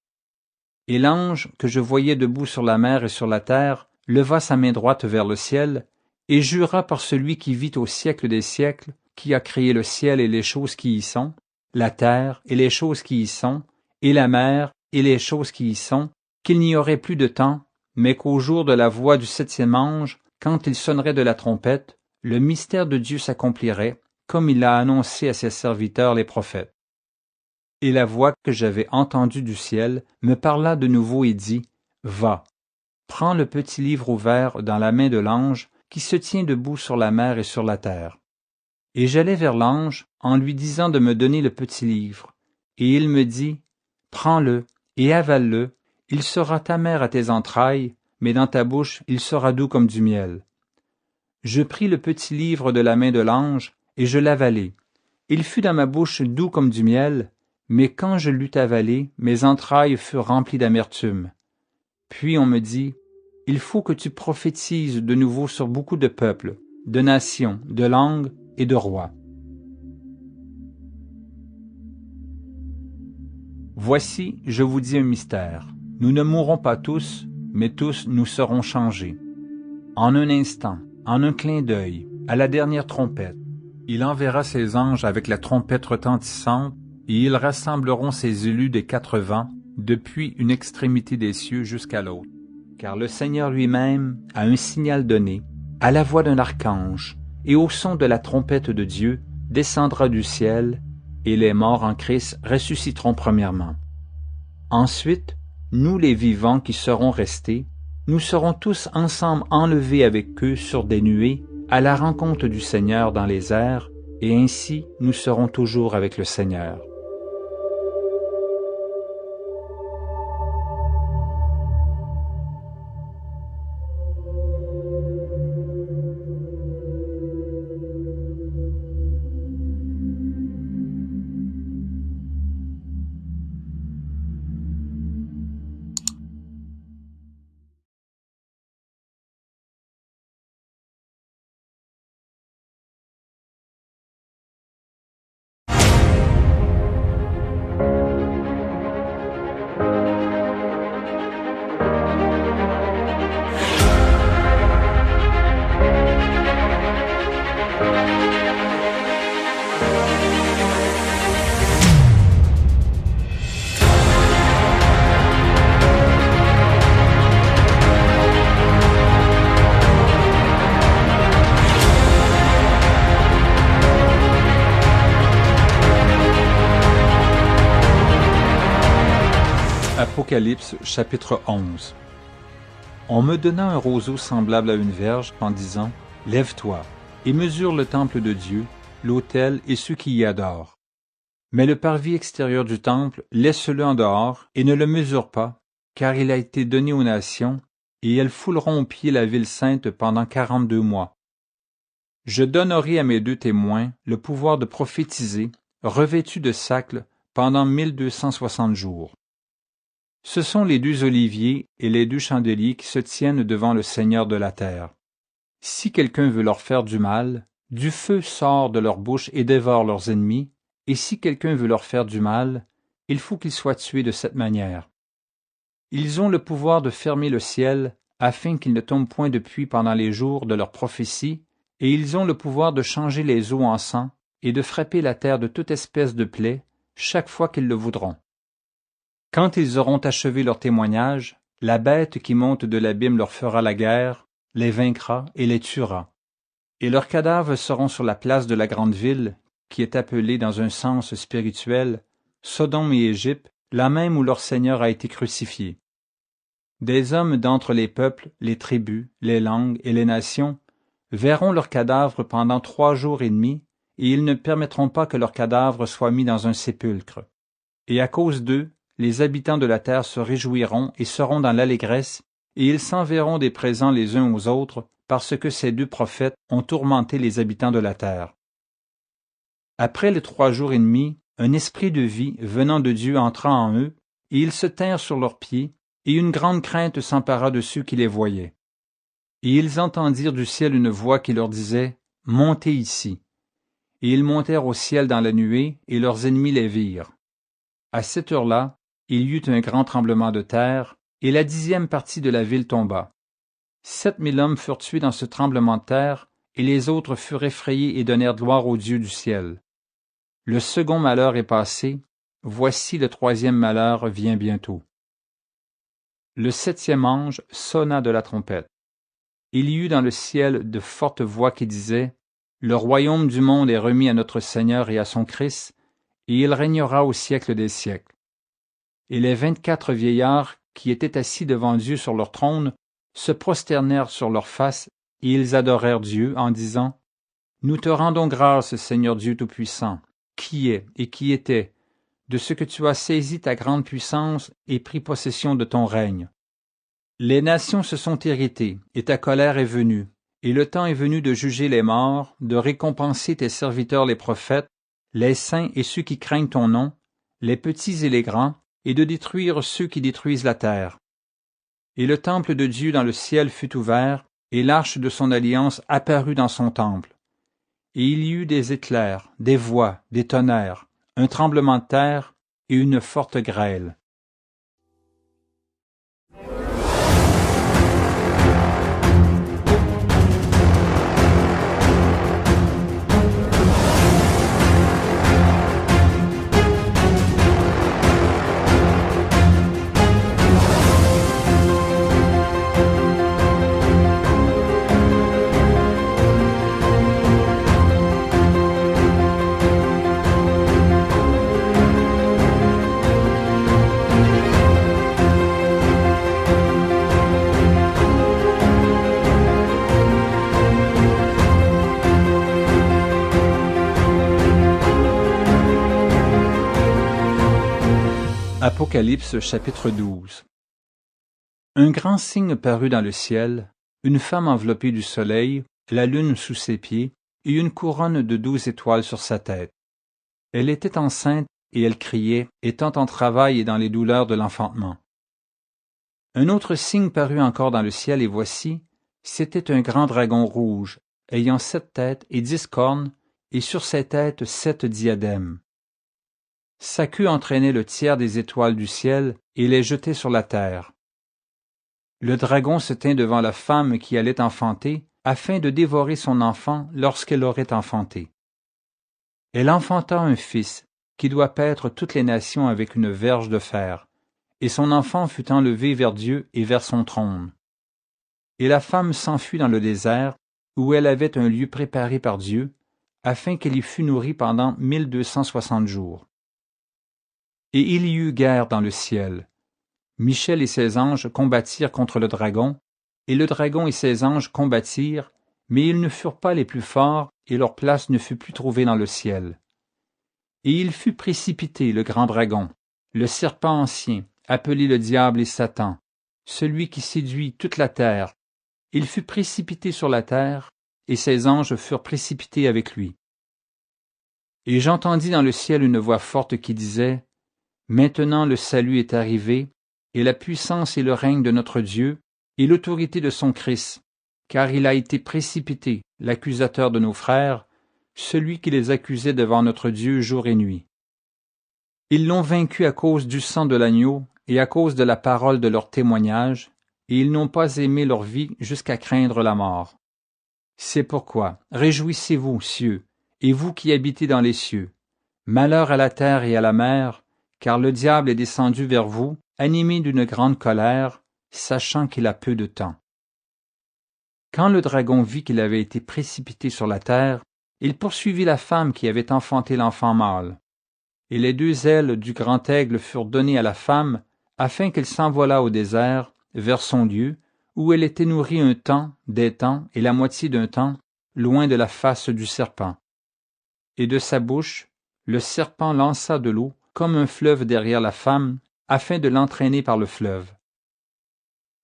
Et l'ange, que je voyais debout sur la mer et sur la terre, leva sa main droite vers le ciel, et jura par celui qui vit au siècle des siècles, qui a créé le ciel et les choses qui y sont, la terre et les choses qui y sont, et la mer et les choses qui y sont, qu'il n'y aurait plus de temps, mais qu'au jour de la voix du 7e ange, quand il sonnerait de la trompette, le mystère de Dieu s'accomplirait, comme il l'a annoncé à ses serviteurs les prophètes. Et la voix que j'avais entendue du ciel me parla de nouveau et dit, « Va, prends le petit livre ouvert dans la main de l'ange qui se tient debout sur la mer et sur la terre. » Et j'allai vers l'ange en lui disant de me donner le petit livre. Et il me dit, « Prends-le et avale-le. Il sera amer à tes entrailles, mais dans ta bouche il sera doux comme du miel. » Je pris le petit livre de la main de l'ange, et je l'avalai. Il fut dans ma bouche doux comme du miel, mais quand je l'eus avalé, mes entrailles furent remplies d'amertume. Puis on me dit, « Il faut que tu prophétises de nouveau sur beaucoup de peuples, de nations, de langues et de rois. » Voici, je vous dis un mystère. Nous ne mourrons pas tous, mais tous nous serons changés. En un instant, en un clin d'œil, à la dernière trompette, il enverra ses anges avec la trompette retentissante, et ils rassembleront ses élus des 4 vents, depuis une extrémité des cieux jusqu'à l'autre. Car le Seigneur lui-même a un signal donné, à la voix d'un archange, et au son de la trompette de Dieu, descendra du ciel, et les morts en Christ ressusciteront premièrement. Ensuite, nous les vivants qui serons restés, nous serons tous ensemble enlevés avec eux sur des nuées à la rencontre du Seigneur dans les airs, et ainsi nous serons toujours avec le Seigneur. Apocalypse chapitre 11. On me donna un roseau semblable à une verge en disant « Lève-toi et mesure le temple de Dieu, l'autel et ceux qui y adorent. Mais le parvis extérieur du temple, laisse-le en dehors et ne le mesure pas, car il a été donné aux nations, et elles fouleront aux pieds la ville sainte pendant 42 mois. Je donnerai à mes 2 témoins le pouvoir de prophétiser, revêtus de sacles, pendant 1260 jours. Ce sont les 2 oliviers et les 2 chandeliers qui se tiennent devant le Seigneur de la terre. Si quelqu'un veut leur faire du mal, du feu sort de leur bouche et dévore leurs ennemis, et si quelqu'un veut leur faire du mal, il faut qu'il soit tué de cette manière. Ils ont le pouvoir de fermer le ciel, afin qu'il ne tombe point de pluie pendant les jours de leur prophétie, et ils ont le pouvoir de changer les eaux en sang, et de frapper la terre de toute espèce de plaie, chaque fois qu'ils le voudront. Quand ils auront achevé leur témoignage, la bête qui monte de l'abîme leur fera la guerre, les vaincra et les tuera. Et leurs cadavres seront sur la place de la grande ville, qui est appelée dans un sens spirituel, Sodome et Égypte, la même où leur Seigneur a été crucifié. Des hommes d'entre les peuples, les tribus, les langues et les nations verront leurs cadavres pendant 3 jours et demi, et ils ne permettront pas que leurs cadavres soient mis dans un sépulcre. Et à cause d'eux, les habitants de la terre se réjouiront et seront dans l'allégresse, et ils s'enverront des présents les uns aux autres, parce que ces 2 prophètes ont tourmenté les habitants de la terre. Après les 3 jours et demi, un esprit de vie venant de Dieu entra en eux, et ils se tinrent sur leurs pieds, et une grande crainte s'empara de ceux qui les voyaient. Et ils entendirent du ciel une voix qui leur disait « Montez ici ». Et ils montèrent au ciel dans la nuée, et leurs ennemis les virent. À cette heure-là, il y eut un grand tremblement de terre, et la 10e partie de la ville tomba. 7000 hommes furent tués dans ce tremblement de terre, et les autres furent effrayés et donnèrent gloire au Dieu du ciel. Le second malheur est passé, voici le 3e malheur vient bientôt. Le 7e ange sonna de la trompette. Il y eut dans le ciel de fortes voix qui disaient « Le royaume du monde est remis à notre Seigneur et à son Christ, et il régnera au siècle des siècles. » Et les 24 vieillards qui étaient assis devant Dieu sur leur trône se prosternèrent sur leurs faces, et ils adorèrent Dieu en disant « Nous te rendons grâce, Seigneur Dieu Tout-Puissant, qui est et qui était, de ce que tu as saisi ta grande puissance et pris possession de ton règne. Les nations se sont irritées, et ta colère est venue, et le temps est venu de juger les morts, de récompenser tes serviteurs les prophètes, les saints et ceux qui craignent ton nom, les petits et les grands, et de détruire ceux qui détruisent la terre. Et le temple de Dieu dans le ciel fut ouvert, et l'arche de son alliance apparut dans son temple. Et il y eut des éclairs, des voix, des tonnerres, un tremblement de terre et une forte grêle. Apocalypse chapitre 12. Un grand signe parut dans le ciel, une femme enveloppée du soleil, la lune sous ses pieds, et une couronne de 12 étoiles sur sa tête. Elle était enceinte, et elle criait, étant en travail et dans les douleurs de l'enfantement. Un autre signe parut encore dans le ciel, et voici, c'était un grand dragon rouge, ayant 7 têtes et 10 cornes, et sur ses têtes 7 diadèmes. Sa queue entraînait le tiers des étoiles du ciel et les jetait sur la terre. Le dragon se tint devant la femme qui allait enfanter, afin de dévorer son enfant lorsqu'elle aurait enfanté. Elle enfanta un fils, qui doit paître toutes les nations avec une verge de fer, et son enfant fut enlevé vers Dieu et vers son trône. Et la femme s'enfuit dans le désert, où elle avait un lieu préparé par Dieu, afin qu'elle y fût nourrie pendant 1260 jours. Et il y eut guerre dans le ciel. Michel et ses anges combattirent contre le dragon, et le dragon et ses anges combattirent, mais ils ne furent pas les plus forts, et leur place ne fut plus trouvée dans le ciel. Et il fut précipité, le grand dragon, le serpent ancien, appelé le diable et Satan, celui qui séduit toute la terre. Il fut précipité sur la terre, et ses anges furent précipités avec lui. Et j'entendis dans le ciel une voix forte qui disait, « Maintenant le salut est arrivé, et la puissance et le règne de notre Dieu, et l'autorité de son Christ, car il a été précipité, l'accusateur de nos frères, celui qui les accusait devant notre Dieu jour et nuit. Ils l'ont vaincu à cause du sang de l'agneau et à cause de la parole de leur témoignage, et ils n'ont pas aimé leur vie jusqu'à craindre la mort. C'est pourquoi, réjouissez-vous, cieux, et vous qui habitez dans les cieux. Malheur à la terre et à la mer, car le diable est descendu vers vous, animé d'une grande colère, sachant qu'il a peu de temps. » Quand le dragon vit qu'il avait été précipité sur la terre, il poursuivit la femme qui avait enfanté l'enfant mâle. Et les 2 ailes du grand aigle furent données à la femme, afin qu'elle s'envolât au désert, vers son lieu, où elle était nourrie un temps, des temps et la moitié d'un temps, loin de la face du serpent. Et de sa bouche, le serpent lança de l'eau, comme un fleuve derrière la femme, afin de l'entraîner par le fleuve.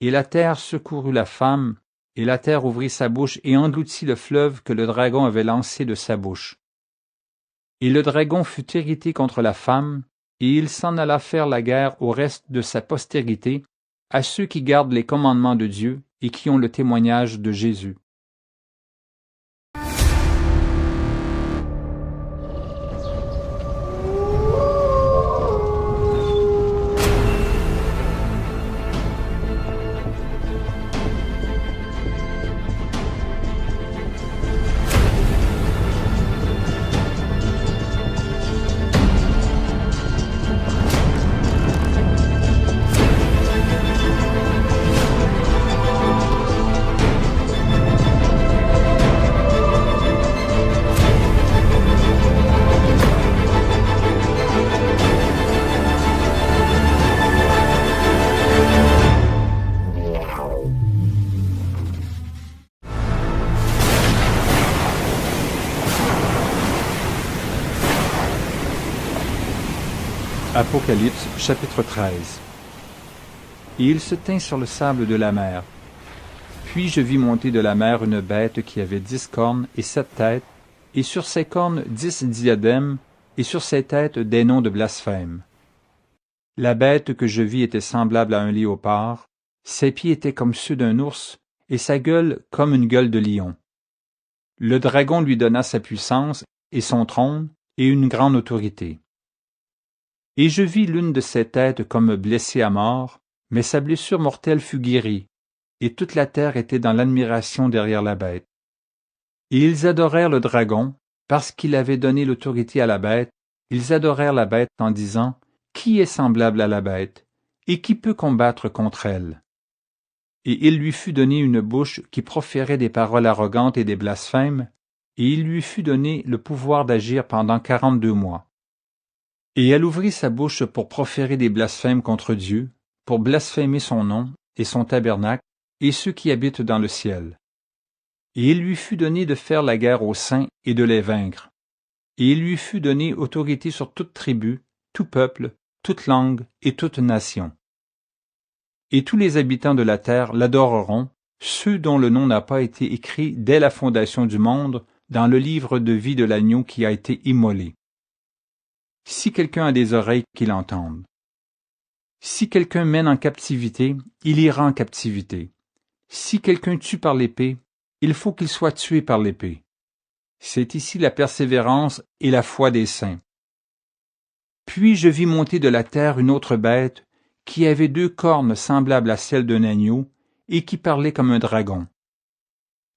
Et la terre secourut la femme, et la terre ouvrit sa bouche et engloutit le fleuve que le dragon avait lancé de sa bouche. Et le dragon fut irrité contre la femme, et il s'en alla faire la guerre au reste de sa postérité, à ceux qui gardent les commandements de Dieu et qui ont le témoignage de Jésus. Apocalypse, chapitre 13. Et il se tint sur le sable de la mer. Puis je vis monter de la mer une bête qui avait 10 cornes et 7 têtes, et sur ses cornes 10 diadèmes, et sur ses têtes des noms de blasphème. La bête que je vis était semblable à un léopard, ses pieds étaient comme ceux d'un ours, et sa gueule comme une gueule de lion. Le dragon lui donna sa puissance, et son trône, et une grande autorité. Et je vis l'une de ses têtes comme blessée à mort, mais sa blessure mortelle fut guérie, et toute la terre était dans l'admiration derrière la bête. Et ils adorèrent le dragon, parce qu'il avait donné l'autorité à la bête, ils adorèrent la bête en disant, « Qui est semblable à la bête, et qui peut combattre contre elle? » Et il lui fut donné une bouche qui proférait des paroles arrogantes et des blasphèmes, et il lui fut donné le pouvoir d'agir pendant 42 mois. Et elle ouvrit sa bouche pour proférer des blasphèmes contre Dieu, pour blasphémer son nom et son tabernacle et ceux qui habitent dans le ciel. Et il lui fut donné de faire la guerre aux saints et de les vaincre. Et il lui fut donné autorité sur toute tribu, tout peuple, toute langue et toute nation. Et tous les habitants de la terre l'adoreront, ceux dont le nom n'a pas été écrit dès la fondation du monde dans le livre de vie de l'agneau qui a été immolé. Si quelqu'un a des oreilles, qu'il entende. Si quelqu'un mène en captivité, il ira en captivité. Si quelqu'un tue par l'épée, il faut qu'il soit tué par l'épée. C'est ici la persévérance et la foi des saints. Puis je vis monter de la terre une autre bête, qui avait 2 cornes semblables à celles d'un agneau, et qui parlait comme un dragon.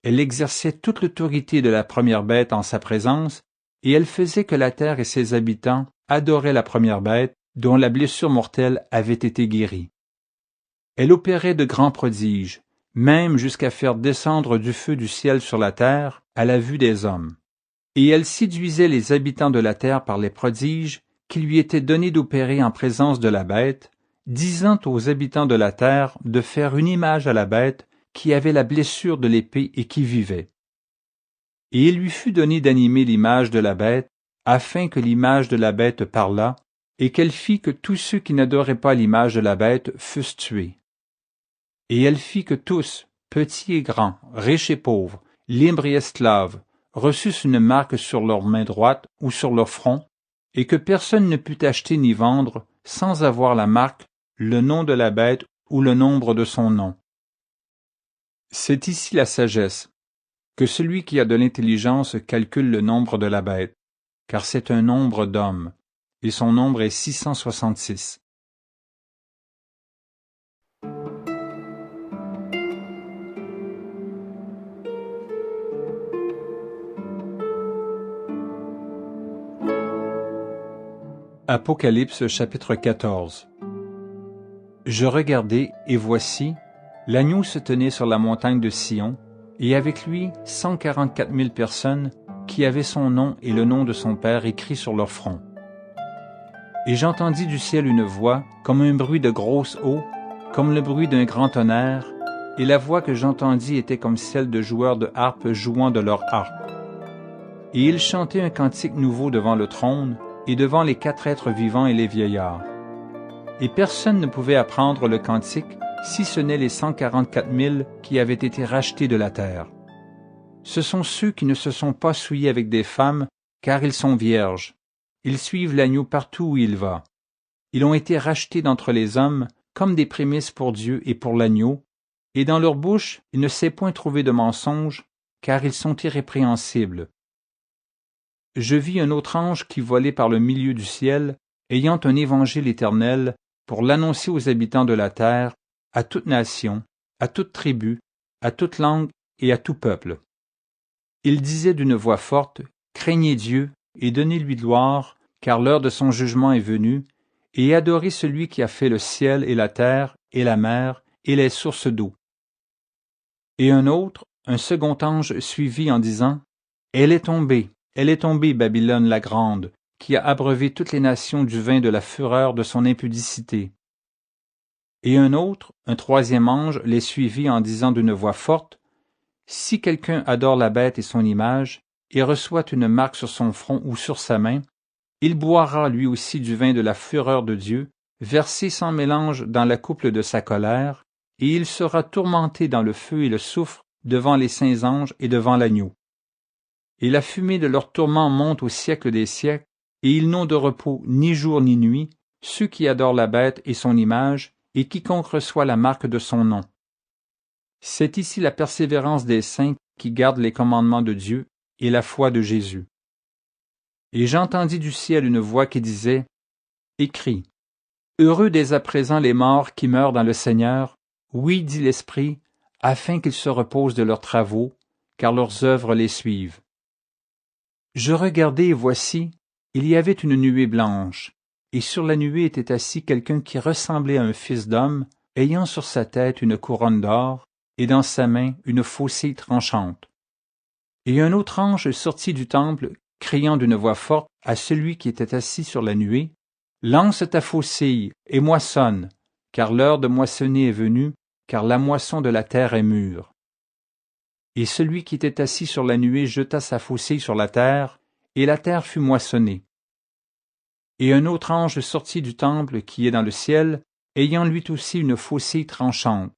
Elle exerçait toute l'autorité de la première bête en sa présence, et elle faisait que la terre et ses habitants adoraient la première bête, dont la blessure mortelle avait été guérie. Elle opérait de grands prodiges, même jusqu'à faire descendre du feu du ciel sur la terre, à la vue des hommes. Et elle séduisait les habitants de la terre par les prodiges qui lui étaient donnés d'opérer en présence de la bête, disant aux habitants de la terre de faire une image à la bête qui avait la blessure de l'épée et qui vivait. Et il lui fut donné d'animer l'image de la bête, afin que l'image de la bête parlât, et qu'elle fit que tous ceux qui n'adoraient pas l'image de la bête fussent tués. Et elle fit que tous, petits et grands, riches et pauvres, libres et esclaves, reçussent une marque sur leur main droite ou sur leur front, et que personne ne put acheter ni vendre sans avoir la marque, le nom de la bête ou le nombre de son nom. C'est ici la sagesse, que celui qui a de l'intelligence calcule le nombre de la bête, car c'est un nombre d'hommes, et son nombre est 666. Apocalypse chapitre 14. Je regardai, et voici, l'agneau se tenait sur la montagne de Sion, et avec lui 144 000 personnes qui avaient son nom et le nom de son Père écrits sur leur front. Et j'entendis du ciel une voix, comme un bruit de grosse eau, comme le bruit d'un grand tonnerre, et la voix que j'entendis était comme celle de joueurs de harpe jouant de leur harpe. Et ils chantaient un cantique nouveau devant le trône, et devant les 4 êtres vivants et les vieillards. Et personne ne pouvait apprendre le cantique, si ce n'est les 144 000 qui avaient été rachetés de la terre. Ce sont ceux qui ne se sont pas souillés avec des femmes, car ils sont vierges. Ils suivent l'agneau partout où il va. Ils ont été rachetés d'entre les hommes, comme des prémices pour Dieu et pour l'agneau, et dans leur bouche il ne s'est point trouvé de mensonge, car ils sont irrépréhensibles. Je vis un autre ange qui volait par le milieu du ciel, ayant un évangile éternel, pour l'annoncer aux habitants de la terre, à toute nation, à toute tribu, à toute langue et à tout peuple. Il disait d'une voix forte, « Craignez Dieu, et donnez-lui gloire, car l'heure de son jugement est venue, et adorez celui qui a fait le ciel et la terre, et la mer, et les sources d'eau. » Et un autre, un second ange, suivit en disant, « Elle est tombée, Babylone la grande, qui a abreuvé toutes les nations du vin de la fureur de son impudicité. » Et un autre, un troisième ange, les suivit en disant d'une voix forte, « Si quelqu'un adore la bête et son image, et reçoit une marque sur son front ou sur sa main, il boira lui aussi du vin de la fureur de Dieu, versé sans mélange dans la coupe de sa colère, et il sera tourmenté dans le feu et le soufre devant les saints anges et devant l'agneau. Et la fumée de leur tourment monte au siècle des siècles, et ils n'ont de repos ni jour ni nuit, ceux qui adorent la bête et son image, et quiconque reçoit la marque de son nom. C'est ici la persévérance des saints qui gardent les commandements de Dieu et la foi de Jésus. Et j'entendis du ciel une voix qui disait, « Écris, heureux dès à présent les morts qui meurent dans le Seigneur, oui, dit l'Esprit, afin qu'ils se reposent de leurs travaux, car leurs œuvres les suivent. » Je regardai, et voici, il y avait une nuée blanche, et sur la nuée était assis quelqu'un qui ressemblait à un fils d'homme, ayant sur sa tête une couronne d'or, et dans sa main une faucille tranchante. Et un autre ange sortit du temple, criant d'une voix forte à celui qui était assis sur la nuée, « Lance ta faucille, et moissonne, car l'heure de moissonner est venue, car la moisson de la terre est mûre. » Et celui qui était assis sur la nuée jeta sa faucille sur la terre, et la terre fut moissonnée. Et un autre ange sortit du temple qui est dans le ciel, ayant lui aussi une faucille tranchante.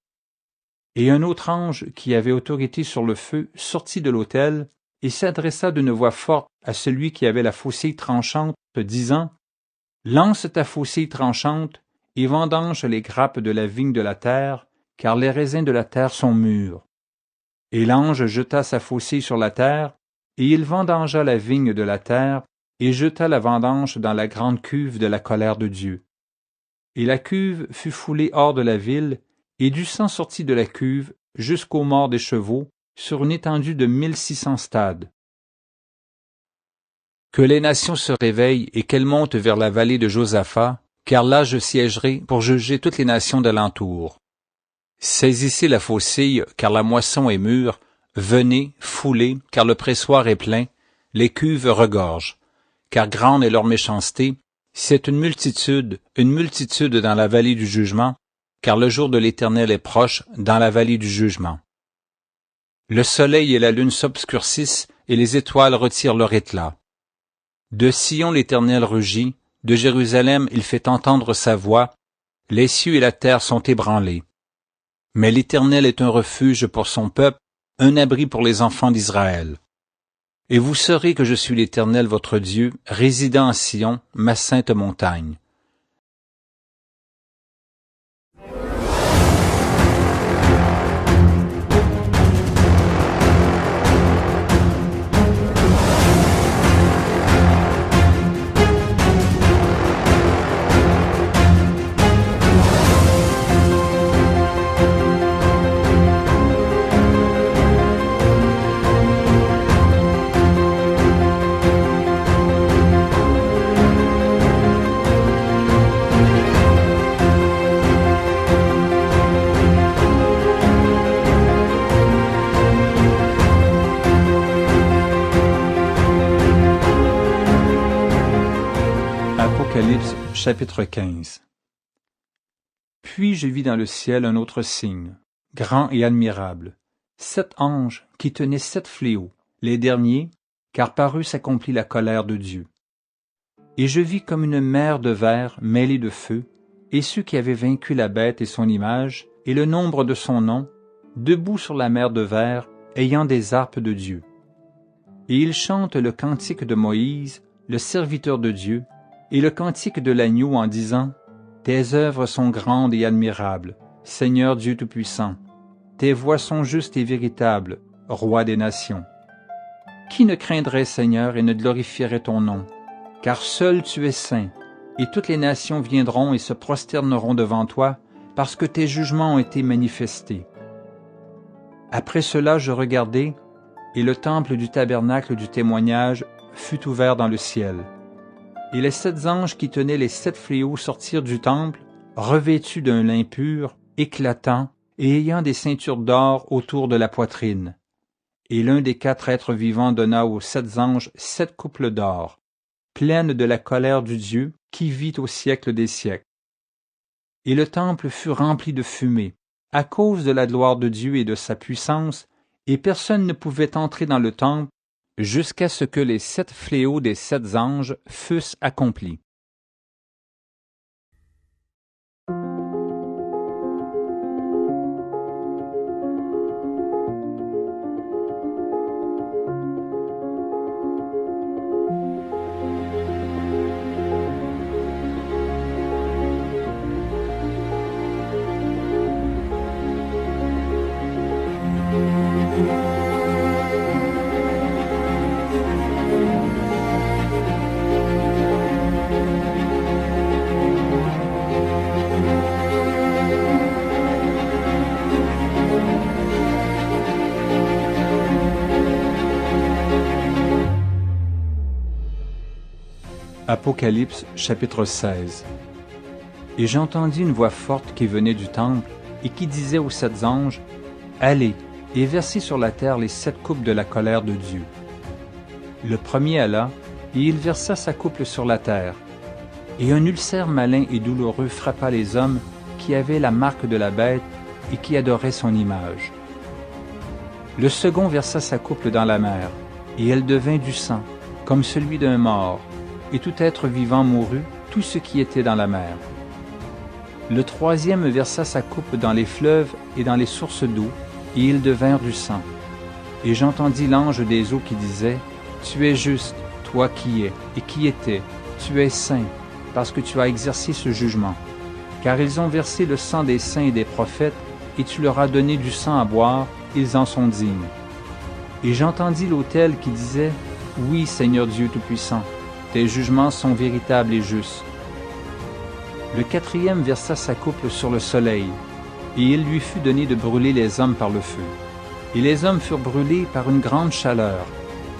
Et un autre ange qui avait autorité sur le feu sortit de l'autel, et s'adressa d'une voix forte à celui qui avait la faucille tranchante, disant, « Lance ta faucille tranchante, et vendange les grappes de la vigne de la terre, car les raisins de la terre sont mûrs. » Et l'ange jeta sa faucille sur la terre, et il vendangea la vigne de la terre, et jeta la vendange dans la grande cuve de la colère de Dieu. Et la cuve fut foulée hors de la ville, et du sang sortit de la cuve jusqu'aux morts des chevaux, sur une étendue de 1600 stades. Que les nations se réveillent et qu'elles montent vers la vallée de Josaphat, car là je siégerai pour juger toutes les nations d'alentour. Saisissez la faucille, car la moisson est mûre, venez, foulez, car le pressoir est plein, les cuves regorgent, car grande est leur méchanceté, C'est une multitude dans la vallée du jugement, car le jour de l'Éternel est proche dans la vallée du jugement. Le soleil et la lune s'obscurcissent et les étoiles retirent leur éclat. De Sion l'Éternel rugit, de Jérusalem il fait entendre sa voix, les cieux et la terre sont ébranlés. Mais l'Éternel est un refuge pour son peuple, un abri pour les enfants d'Israël. Et vous saurez que je suis l'Éternel votre Dieu, résidant à Sion, ma sainte montagne. Apocalypse, chapitre 15. Puis je vis dans le ciel un autre signe, grand et admirable, 7 anges qui tenaient 7 fléaux, les derniers, car par eux s'accomplit la colère de Dieu. Et je vis comme une mer de verre mêlée de feu, et ceux qui avaient vaincu la bête et son image, et le nombre de son nom, debout sur la mer de verre, ayant des harpes de Dieu. Et ils chantent le cantique de Moïse, le serviteur de Dieu, et le cantique de l'agneau en disant « Tes œuvres sont grandes et admirables, Seigneur Dieu Tout-Puissant. Tes voies sont justes et véritables, Roi des nations. Qui ne craindrait, Seigneur, et ne glorifierait ton nom? Car seul tu es saint, et toutes les nations viendront et se prosterneront devant toi, parce que tes jugements ont été manifestés. » Après cela je regardai, et le temple du tabernacle du témoignage fut ouvert dans le ciel. Et les 7 anges qui tenaient les 7 fléaux sortirent du temple, revêtus d'un lin pur, éclatant, et ayant des ceintures d'or autour de la poitrine. Et l'un des 4 êtres vivants donna aux 7 anges 7 couples d'or, pleines de la colère du Dieu qui vit au siècle des siècles. Et le temple fut rempli de fumée, à cause de la gloire de Dieu et de sa puissance, et personne ne pouvait entrer dans le temple jusqu'à ce que les 7 fléaux des 7 anges fussent accomplis. Apocalypse, chapitre 16. Et j'entendis une voix forte qui venait du temple et qui disait aux 7 anges, « Allez, et versez sur la terre les 7 coupes de la colère de Dieu. » Le premier alla, et il versa sa coupe sur la terre. Et un ulcère malin et douloureux frappa les hommes qui avaient la marque de la bête et qui adoraient son image. Le second versa sa coupe dans la mer, et elle devint du sang, comme celui d'un mort, et tout être vivant mourut, tout ce qui était dans la mer. Le troisième versa sa coupe dans les fleuves et dans les sources d'eau, et ils devinrent du sang. Et j'entendis l'ange des eaux qui disait, « Tu es juste, toi qui es, et qui étais, tu es saint, parce que tu as exercé ce jugement. Car ils ont versé le sang des saints et des prophètes, et tu leur as donné du sang à boire, ils en sont dignes. » Et j'entendis l'autel qui disait, « Oui, Seigneur Dieu Tout-Puissant, tes jugements sont véritables et justes. » Le quatrième versa sa coupe sur le soleil, et il lui fut donné de brûler les hommes par le feu. Et les hommes furent brûlés par une grande chaleur,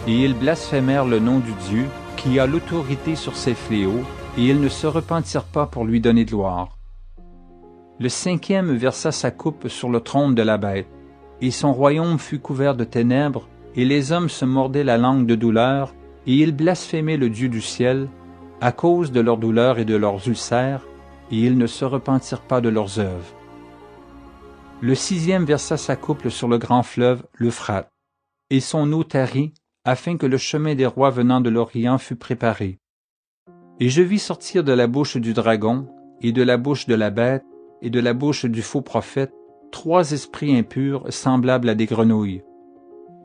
et ils blasphémèrent le nom du Dieu, qui a l'autorité sur ces fléaux, et ils ne se repentirent pas pour lui donner gloire. Le cinquième versa sa coupe sur le trône de la bête, et son royaume fut couvert de ténèbres, et les hommes se mordaient la langue de douleur, et ils blasphémaient le Dieu du ciel, à cause de leurs douleurs et de leurs ulcères, et ils ne se repentirent pas de leurs œuvres. Le 6e versa sa coupe sur le grand fleuve, l'Euphrate, et son eau tarit, afin que le chemin des rois venant de l'Orient fût préparé. Et je vis sortir de la bouche du dragon, et de la bouche de la bête, et de la bouche du faux prophète, 3 esprits impurs semblables à des grenouilles.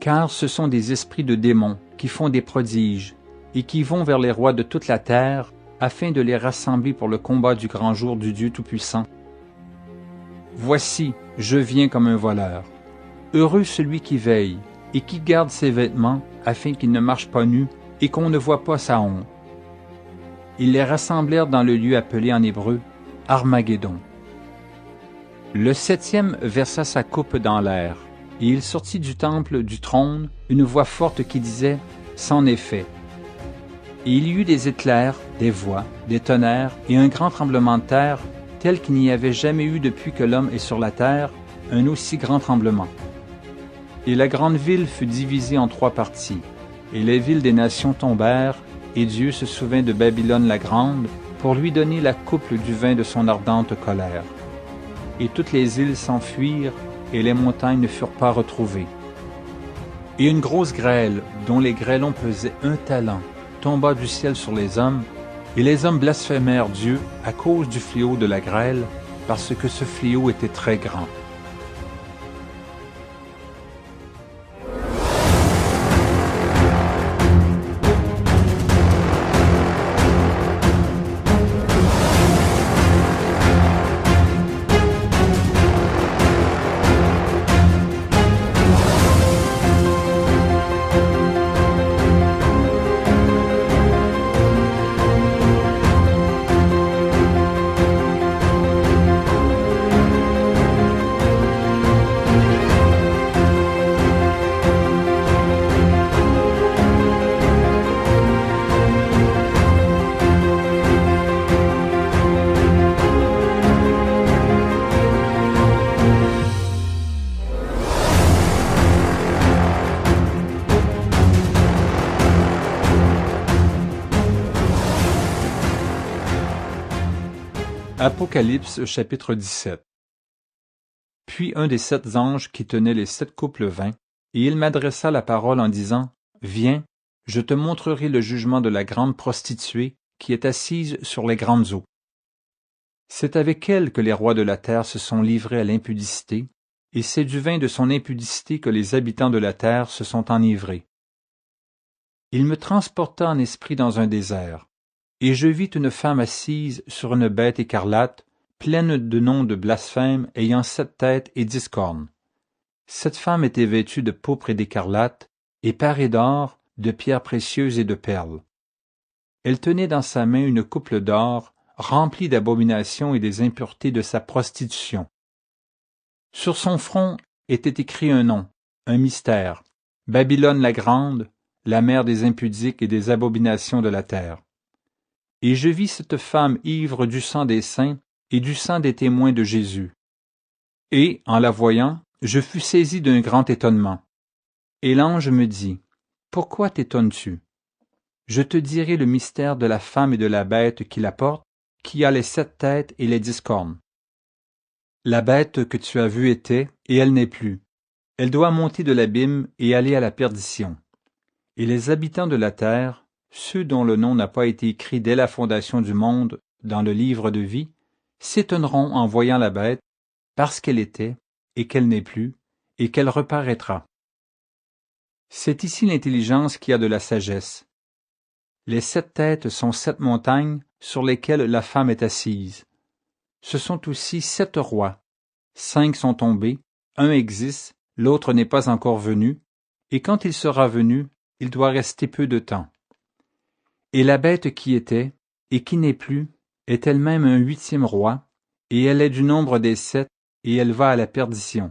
Car ce sont des esprits de démons qui font des prodiges, et qui vont vers les rois de toute la terre, afin de les rassembler pour le combat du grand jour du Dieu Tout-Puissant. Voici, je viens comme un voleur. Heureux celui qui veille, et qui garde ses vêtements, afin qu'il ne marche pas nu, et qu'on ne voit pas sa honte. Ils les rassemblèrent dans le lieu appelé en hébreu Armageddon. Le 7e versa sa coupe dans l'air, et il sortit du temple du trône une voix forte qui disait « C'en est fait ». Et il y eut des éclairs, des voix, des tonnerres et un grand tremblement de terre, tel qu'il n'y avait jamais eu depuis que l'homme est sur la terre, un aussi grand tremblement. Et la grande ville fut divisée en 3 parties, et les villes des nations tombèrent, et Dieu se souvint de Babylone la grande, pour lui donner la coupe du vin de son ardente colère. Et toutes les îles s'enfuirent, et les montagnes ne furent pas retrouvées. Et une grosse grêle, dont les grêlons pesaient 1 talent, tomba du ciel sur les hommes, et les hommes blasphémèrent Dieu à cause du fléau de la grêle, parce que ce fléau était très grand. Apocalypse chapitre 17. Puis un des 7 anges qui tenait les 7 coupes vint, et il m'adressa la parole en disant, « Viens, je te montrerai le jugement de la grande prostituée qui est assise sur les grandes eaux. C'est avec elle que les rois de la terre se sont livrés à l'impudicité, et c'est du vin de son impudicité que les habitants de la terre se sont enivrés. Il me transporta en esprit dans un désert, et je vis une femme assise sur une bête écarlate, pleine de noms de blasphème, ayant 7 têtes et 10 cornes. Cette femme était vêtue de pourpre et d'écarlate, et parée d'or, de pierres précieuses et de perles. Elle tenait dans sa main une coupe d'or, remplie d'abominations et des impuretés de sa prostitution. Sur son front était écrit un nom, un mystère, Babylone la grande, la mère des impudiques et des abominations de la terre. Et je vis cette femme ivre du sang des saints et du sang des témoins de Jésus. Et, en la voyant, je fus saisi d'un grand étonnement. Et l'ange me dit, « Pourquoi t'étonnes-tu? Je te dirai le mystère de la femme et de la bête qui la porte, qui a les 7 têtes et les 10 cornes. La bête que tu as vue était, et elle n'est plus. Elle doit monter de l'abîme et aller à la perdition. Et les habitants de la terre, ceux dont le nom n'a pas été écrit dès la fondation du monde dans le livre de vie, s'étonneront en voyant la bête, parce qu'elle était, et qu'elle n'est plus, et qu'elle reparaîtra. C'est ici l'intelligence qui a de la sagesse. Les 7 têtes sont 7 montagnes sur lesquelles la femme est assise. Ce sont aussi 7 rois. 5 sont tombés, un existe, l'autre n'est pas encore venu, et quand il sera venu, il doit rester peu de temps. Et la bête qui était, et qui n'est plus, est elle-même un 8e roi, et elle est du nombre des 7, et elle va à la perdition.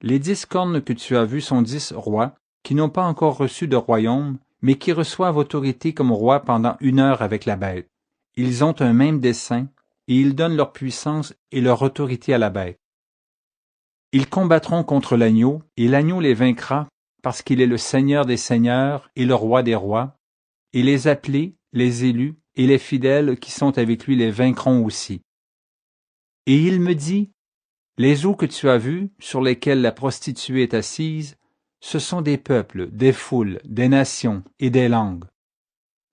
Les 10 cornes que tu as vues sont 10 rois, qui n'ont pas encore reçu de royaume, mais qui reçoivent autorité comme rois pendant 1 heure avec la bête. Ils ont un même dessein, et ils donnent leur puissance et leur autorité à la bête. Ils combattront contre l'agneau, et l'agneau les vaincra, parce qu'il est le Seigneur des seigneurs et le Roi des rois, et les appelés, les élus et les fidèles qui sont avec lui les vaincront aussi. Et il me dit, les eaux que tu as vues, sur lesquelles la prostituée est assise, ce sont des peuples, des foules, des nations et des langues.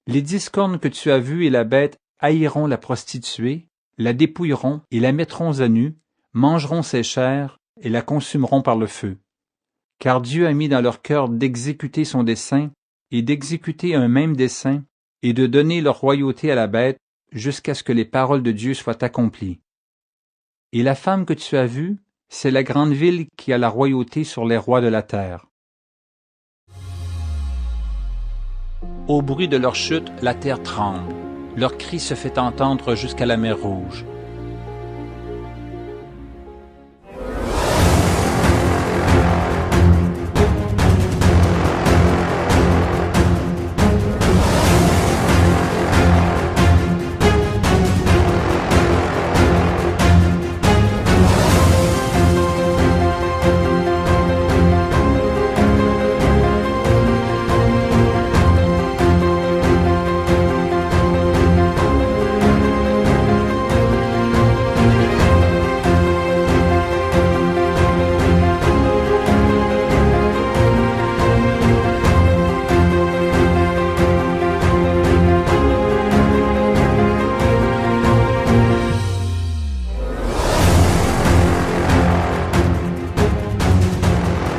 Les 10 cornes que tu as vues et la bête haïront la prostituée, la dépouilleront et la mettront à nu, mangeront ses chairs et la consumeront par le feu. Car Dieu a mis dans leur cœur d'exécuter son dessein et d'exécuter un même dessein et de donner leur royauté à la bête jusqu'à ce que les paroles de Dieu soient accomplies. Et la femme que tu as vue, c'est la grande ville qui a la royauté sur les rois de la terre. Au bruit de leur chute, la terre tremble. Leur cri se fait entendre jusqu'à la mer Rouge.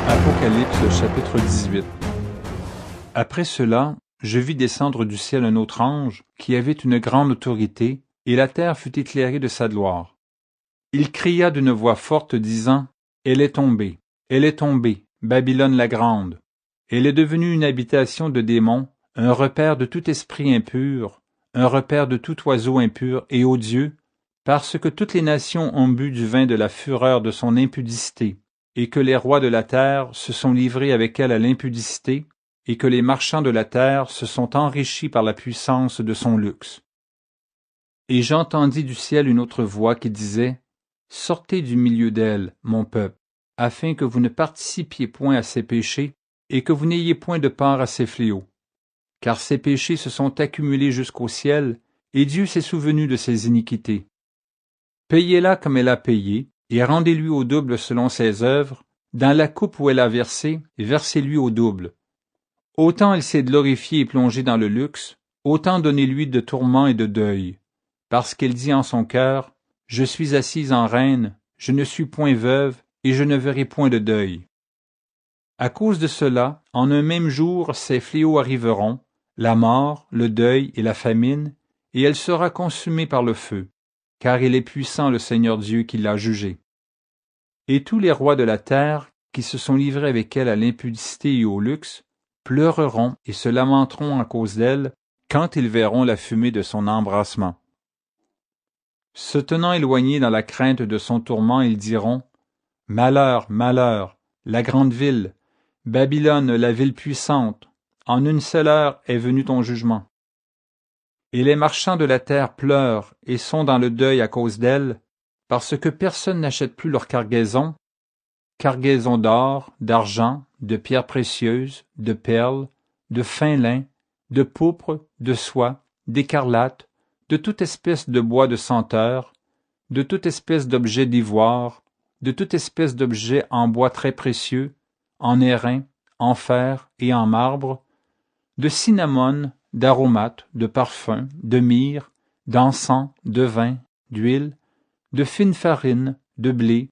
Apocalypse chapitre 18. Après cela, je vis descendre du ciel un autre ange qui avait une grande autorité, et la terre fut éclairée de sa gloire. Il cria d'une voix forte, disant, « Elle est tombée, Babylone la grande. Elle est devenue une habitation de démons, un repère de tout esprit impur, un repère de tout oiseau impur et odieux, parce que toutes les nations ont bu du vin de la fureur de son impudicité, et que les rois de la terre se sont livrés avec elle à l'impudicité, et que les marchands de la terre se sont enrichis par la puissance de son luxe. Et j'entendis du ciel une autre voix qui disait, « Sortez du milieu d'elle, mon peuple, afin que vous ne participiez point à ses péchés, et que vous n'ayez point de part à ses fléaux. Car ses péchés se sont accumulés jusqu'au ciel, et Dieu s'est souvenu de ses iniquités. Payez-la comme elle a payé, et rendez-lui au double selon ses œuvres, dans la coupe où elle a versé, versez-lui au double. Autant elle s'est glorifiée et plongée dans le luxe, autant donnez-lui de tourments et de deuil, parce qu'elle dit en son cœur, « Je suis assise en reine, je ne suis point veuve, et je ne verrai point de deuil. » À cause de cela, en un même jour, ces fléaux arriveront, la mort, le deuil et la famine, et elle sera consumée par le feu, car il est puissant le Seigneur Dieu qui l'a jugée. Et tous les rois de la terre, qui se sont livrés avec elle à l'impudicité et au luxe, pleureront et se lamenteront à cause d'elle, quand ils verront la fumée de son embrassement. Se tenant éloignés dans la crainte de son tourment, ils diront, « Malheur, malheur, la grande ville, Babylone, la ville puissante, en une seule heure est venu ton jugement. » Et les marchands de la terre pleurent et sont dans le deuil à cause d'elle, parce que personne n'achète plus leur cargaison d'or, d'argent, de pierres précieuses, de perles, de fin lin, de pourpre, de soie, d'écarlate, de toute espèce de bois de senteur, de toute espèce d'objet d'ivoire, de toute espèce d'objet en bois très précieux, en airain, en fer et en marbre, de cinnamome, d'aromates, de parfums, de myrrhe, d'encens, de vin, d'huile, de fine farine, de blé,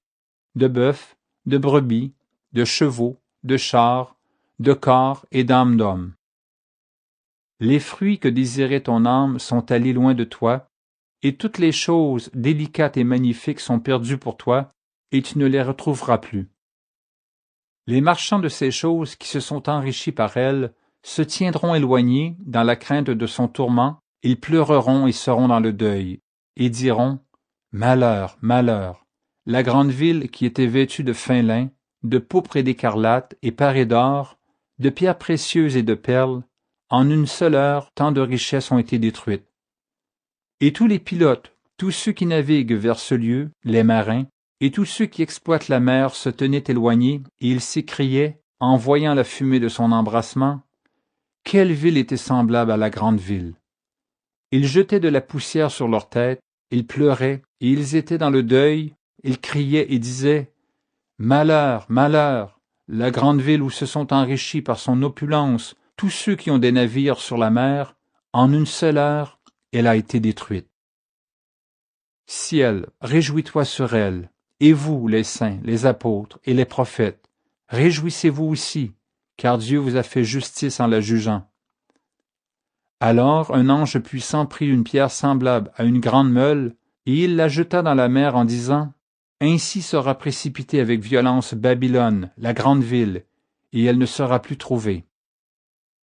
de bœuf, de brebis, de chevaux, de chars, de corps et d'âmes d'hommes. Les fruits que désirait ton âme sont allés loin de toi, et toutes les choses délicates et magnifiques sont perdues pour toi, et tu ne les retrouveras plus. Les marchands de ces choses qui se sont enrichis par elles se tiendront éloignés dans la crainte de son tourment, ils pleureront et seront dans le deuil, et diront, « Malheur, malheur, la grande ville qui était vêtue de fin lin, de pourpre et d'écarlate et parée d'or, de pierres précieuses et de perles, en une seule heure tant de richesses ont été détruites. » Et tous les pilotes, tous ceux qui naviguent vers ce lieu, les marins, et tous ceux qui exploitent la mer se tenaient éloignés, et ils s'écriaient, en voyant la fumée de son embrassement, « Quelle ville était semblable à la grande ville! Ils jetaient de la poussière sur leurs têtes, ils pleuraient, et ils étaient dans le deuil, ils criaient et disaient « Malheur, malheur ! La grande ville où se sont enrichis par son opulence tous ceux qui ont des navires sur la mer, en une seule heure, elle a été détruite. » Ciel, réjouis-toi sur elle, et vous, les saints, les apôtres et les prophètes, réjouissez-vous aussi, car Dieu vous a fait justice en la jugeant. Alors un ange puissant prit une pierre semblable à une grande meule, et il la jeta dans la mer en disant « Ainsi sera précipitée avec violence Babylone, la grande ville, et elle ne sera plus trouvée.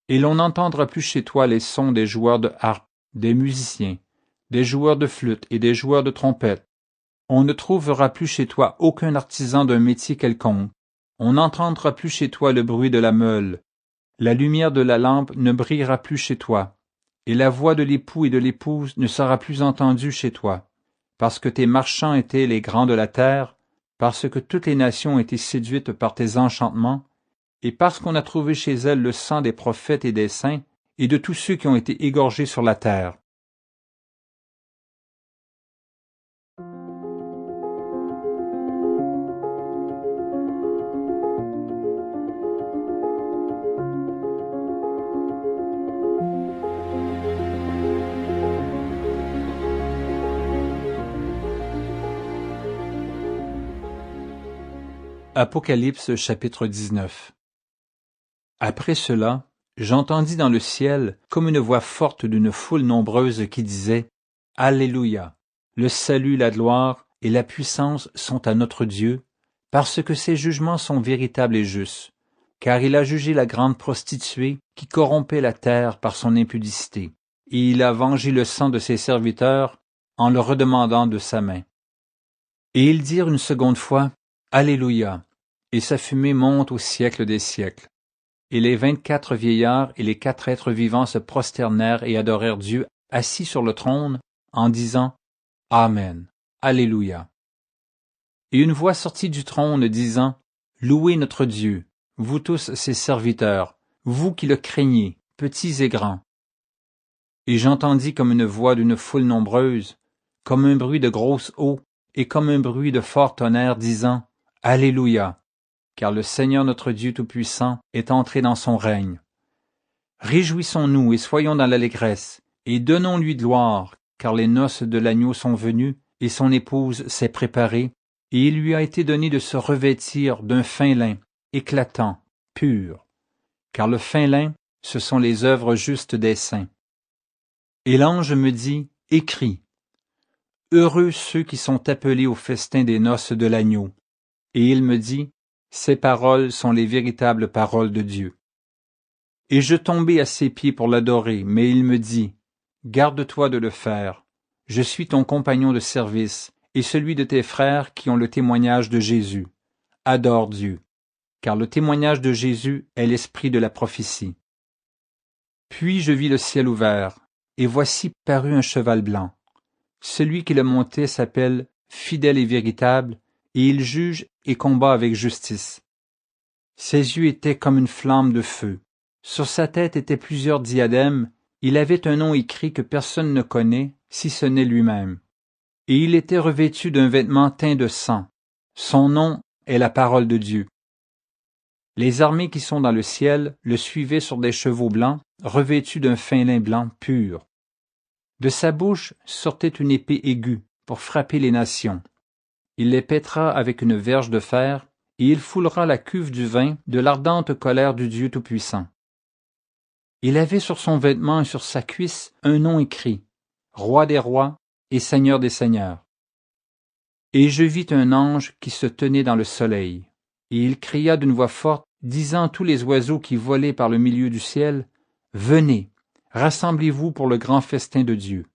Et l'on n'entendra plus chez toi les sons des joueurs de harpe, des musiciens, des joueurs de flûte et des joueurs de trompette. On ne trouvera plus chez toi aucun artisan d'un métier quelconque. On n'entendra plus chez toi le bruit de la meule. La lumière de la lampe ne brillera plus chez toi. Et la voix de l'époux et de l'épouse ne sera plus entendue chez toi, parce que tes marchands étaient les grands de la terre, parce que toutes les nations ont été séduites par tes enchantements, et parce qu'on a trouvé chez elles le sang des prophètes et des saints, et de tous ceux qui ont été égorgés sur la terre. Apocalypse chapitre 19. Après cela, j'entendis dans le ciel comme une voix forte d'une foule nombreuse qui disait « Alléluia! Le salut, la gloire et la puissance sont à notre Dieu, parce que ses jugements sont véritables et justes, car il a jugé la grande prostituée qui corrompait la terre par son impudicité, et il a vengé le sang de ses serviteurs en le redemandant de sa main. » Et ils dirent une seconde fois « Alléluia ! Et sa fumée monte au siècle des siècles. » Et les 24 vieillards et les 4 êtres vivants se prosternèrent et adorèrent Dieu assis sur le trône, en disant « Amen, Alléluia. » Et une voix sortit du trône disant « Louez notre Dieu, vous tous ses serviteurs, vous qui le craignez, petits et grands. » Et j'entendis comme une voix d'une foule nombreuse, comme un bruit de grosse eau, et comme un bruit de fort tonnerre, disant « Alléluia, car le Seigneur notre Dieu Tout-Puissant est entré dans son règne. Réjouissons-nous et soyons dans l'allégresse, et donnons-lui gloire, car les noces de l'agneau sont venues, et son épouse s'est préparée, et il lui a été donné de se revêtir d'un fin lin, éclatant, pur, car le fin lin, ce sont les œuvres justes des saints. Et l'ange me dit, écris, heureux ceux qui sont appelés au festin des noces de l'agneau. Et il me dit, ces paroles sont les véritables paroles de Dieu. Et je tombai à ses pieds pour l'adorer, mais il me dit, garde-toi de le faire. Je suis ton compagnon de service, et celui de tes frères qui ont le témoignage de Jésus. Adore Dieu, car le témoignage de Jésus est l'esprit de la prophétie. Puis je vis le ciel ouvert, et voici parut un cheval blanc. Celui qui le montait s'appelle Fidèle et véritable, et il juge et combat avec justice. Ses yeux étaient comme une flamme de feu. Sur sa tête étaient plusieurs diadèmes. Il avait un nom écrit que personne ne connaît, si ce n'est lui-même. Et il était revêtu d'un vêtement teint de sang. Son nom est la parole de Dieu. Les armées qui sont dans le ciel le suivaient sur des chevaux blancs, revêtus d'un fin lin blanc pur. De sa bouche sortait une épée aiguë pour frapper les nations. Il les pètera avec une verge de fer, et il foulera la cuve du vin de l'ardente colère du Dieu Tout-Puissant. Il avait sur son vêtement et sur sa cuisse un nom écrit, Roi des rois et Seigneur des seigneurs. Et je vis un ange qui se tenait dans le soleil, et il cria d'une voix forte, disant à tous les oiseaux qui volaient par le milieu du ciel, venez, rassemblez-vous pour le grand festin de Dieu,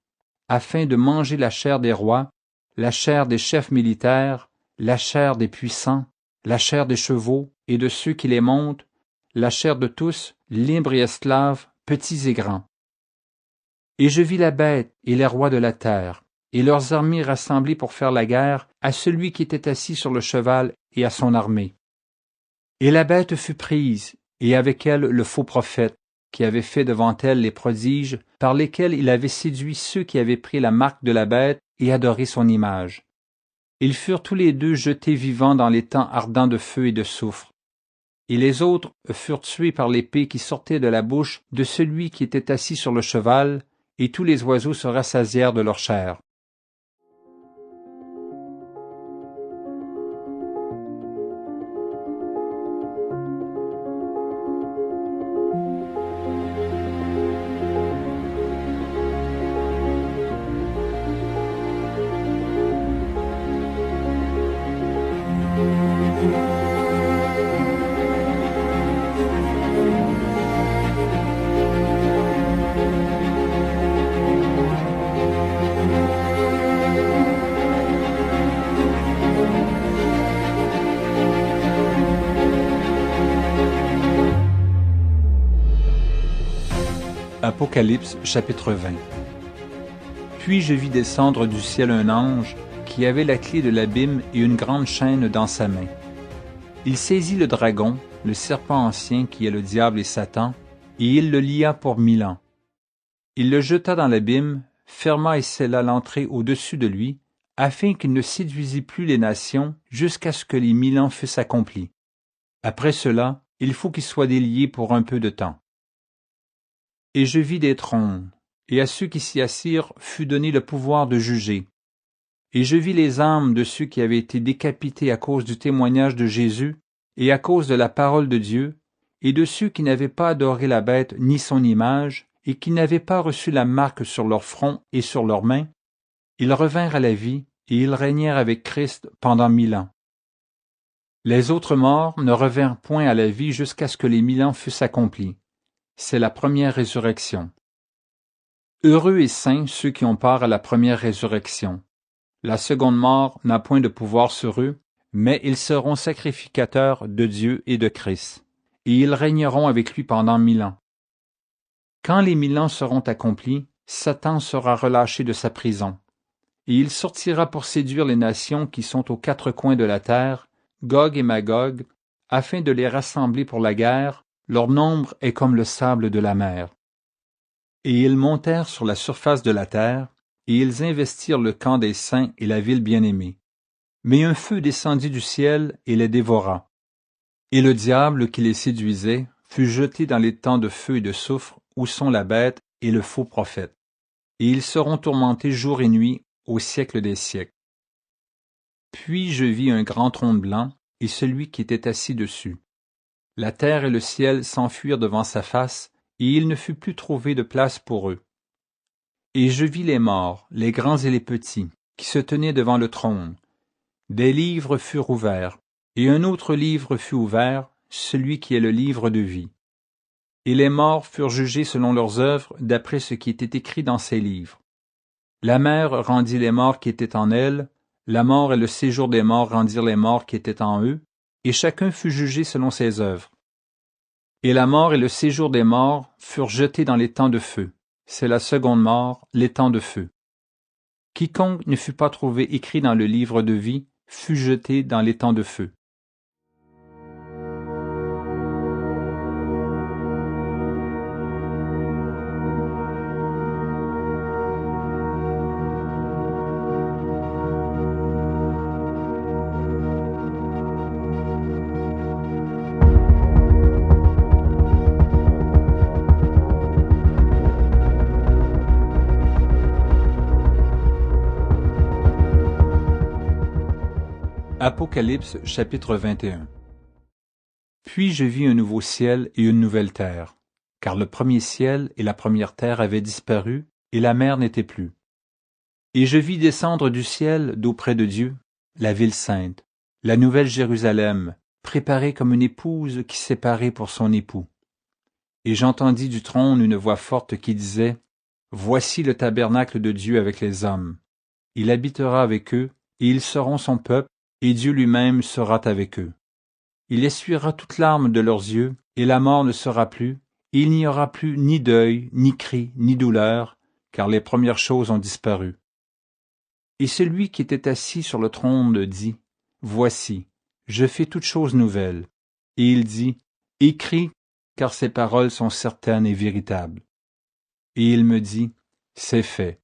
afin de manger la chair des rois, la chair des chefs militaires, la chair des puissants, la chair des chevaux et de ceux qui les montent, la chair de tous, libres et esclaves, petits et grands. Et je vis la bête et les rois de la terre, et leurs armées rassemblées pour faire la guerre à celui qui était assis sur le cheval et à son armée. Et la bête fut prise, et avec elle le faux prophète, qui avait fait devant elle les prodiges par lesquels il avait séduit ceux qui avaient pris la marque de la bête et adoré son image. Ils furent tous les deux jetés vivants dans l'étang ardent de feu et de soufre. Et les autres furent tués par l'épée qui sortait de la bouche de celui qui était assis sur le cheval, et tous les oiseaux se rassasièrent de leur chair. Apocalypse chapitre 20. Puis je vis descendre du ciel un ange qui avait la clé de l'abîme et une grande chaîne dans sa main. Il saisit le dragon, le serpent ancien qui est le diable et Satan, et il le lia pour 1000 ans. Il le jeta dans l'abîme, ferma et scella l'entrée au-dessus de lui, afin qu'il ne séduisît plus les nations jusqu'à ce que les 1000 ans fussent accomplis. Après cela, il faut qu'il soit délié pour un peu de temps. Et je vis des trônes, et à ceux qui s'y assirent fut donné le pouvoir de juger. Et je vis les âmes de ceux qui avaient été décapités à cause du témoignage de Jésus et à cause de la parole de Dieu, et de ceux qui n'avaient pas adoré la bête ni son image, et qui n'avaient pas reçu la marque sur leur front et sur leurs mains. Ils revinrent à la vie, et ils régnèrent avec Christ pendant 1000 ans. Les autres morts ne revinrent point à la vie jusqu'à ce que les 1000 ans fussent accomplis. C'est la première résurrection. Heureux et saints ceux qui ont part à la première résurrection. La seconde mort n'a point de pouvoir sur eux, mais ils seront sacrificateurs de Dieu et de Christ, et ils régneront avec lui pendant 1000 ans. Quand les 1000 ans seront accomplis, Satan sera relâché de sa prison, et il sortira pour séduire les nations qui sont aux 4 coins de la terre, Gog et Magog, afin de les rassembler pour la guerre. Leur nombre est comme le sable de la mer. Et ils montèrent sur la surface de la terre, et ils investirent le camp des saints et la ville bien-aimée. Mais un feu descendit du ciel et les dévora. Et le diable qui les séduisait fut jeté dans les temps de feu et de soufre, où sont la bête et le faux prophète. Et ils seront tourmentés jour et nuit au siècle des siècles. Puis je vis un grand trône blanc, et celui qui était assis dessus. La terre et le ciel s'enfuirent devant sa face, et il ne fut plus trouvé de place pour eux. Et je vis les morts, les grands et les petits, qui se tenaient devant le trône. Des livres furent ouverts, et un autre livre fut ouvert, celui qui est le livre de vie. Et les morts furent jugés selon leurs œuvres, d'après ce qui était écrit dans ces livres. La mer rendit les morts qui étaient en elle, la mort et le séjour des morts rendirent les morts qui étaient en eux, et chacun fut jugé selon ses œuvres. Et la mort et le séjour des morts furent jetés dans les temps de feu. C'est la seconde mort, les temps de feu. Quiconque ne fut pas trouvé écrit dans le livre de vie fut jeté dans les temps de feu. Apocalypse chapitre 21. Puis je vis un nouveau ciel et une nouvelle terre, car le premier ciel et la première terre avaient disparu, et la mer n'était plus. Et je vis descendre du ciel d'auprès de Dieu, la ville sainte, la nouvelle Jérusalem, préparée comme une épouse qui s'est parée pour son époux. Et j'entendis du trône une voix forte qui disait, « Voici le tabernacle de Dieu avec les hommes. Il habitera avec eux, et ils seront son peuple, et Dieu lui-même sera avec eux. Il essuiera toute larme de leurs yeux, et la mort ne sera plus, et il n'y aura plus ni deuil, ni cri, ni douleur, car les premières choses ont disparu. Et celui qui était assis sur le trône dit, « Voici, je fais toutes choses nouvelles. » Et il dit, « Écris, car ces paroles sont certaines et véritables. Et il me dit, c'est fait.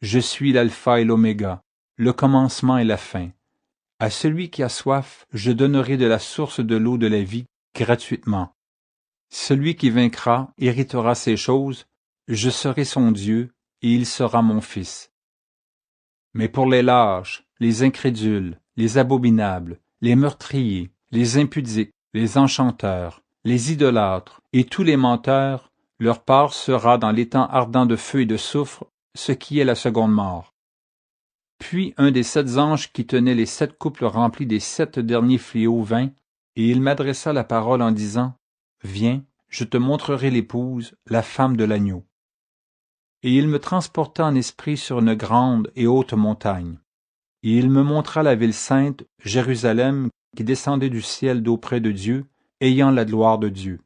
Je suis l'alpha et l'oméga, le commencement et la fin. À celui qui a soif, je donnerai de la source de l'eau de la vie gratuitement. Celui qui vaincra héritera ces choses, je serai son Dieu, et il sera mon fils. Mais pour les lâches, les incrédules, les abominables, les meurtriers, les impudiques, les enchanteurs, les idolâtres et tous les menteurs, leur part sera dans l'étang ardent de feu et de soufre, ce qui est la seconde mort. Puis un des 7 anges qui tenait les 7 coupes remplies des 7 derniers fléaux vint, et il m'adressa la parole en disant, « Viens, je te montrerai l'épouse, la femme de l'agneau. » Et il me transporta en esprit sur une grande et haute montagne. Et il me montra la ville sainte, Jérusalem, qui descendait du ciel d'auprès de Dieu, ayant la gloire de Dieu.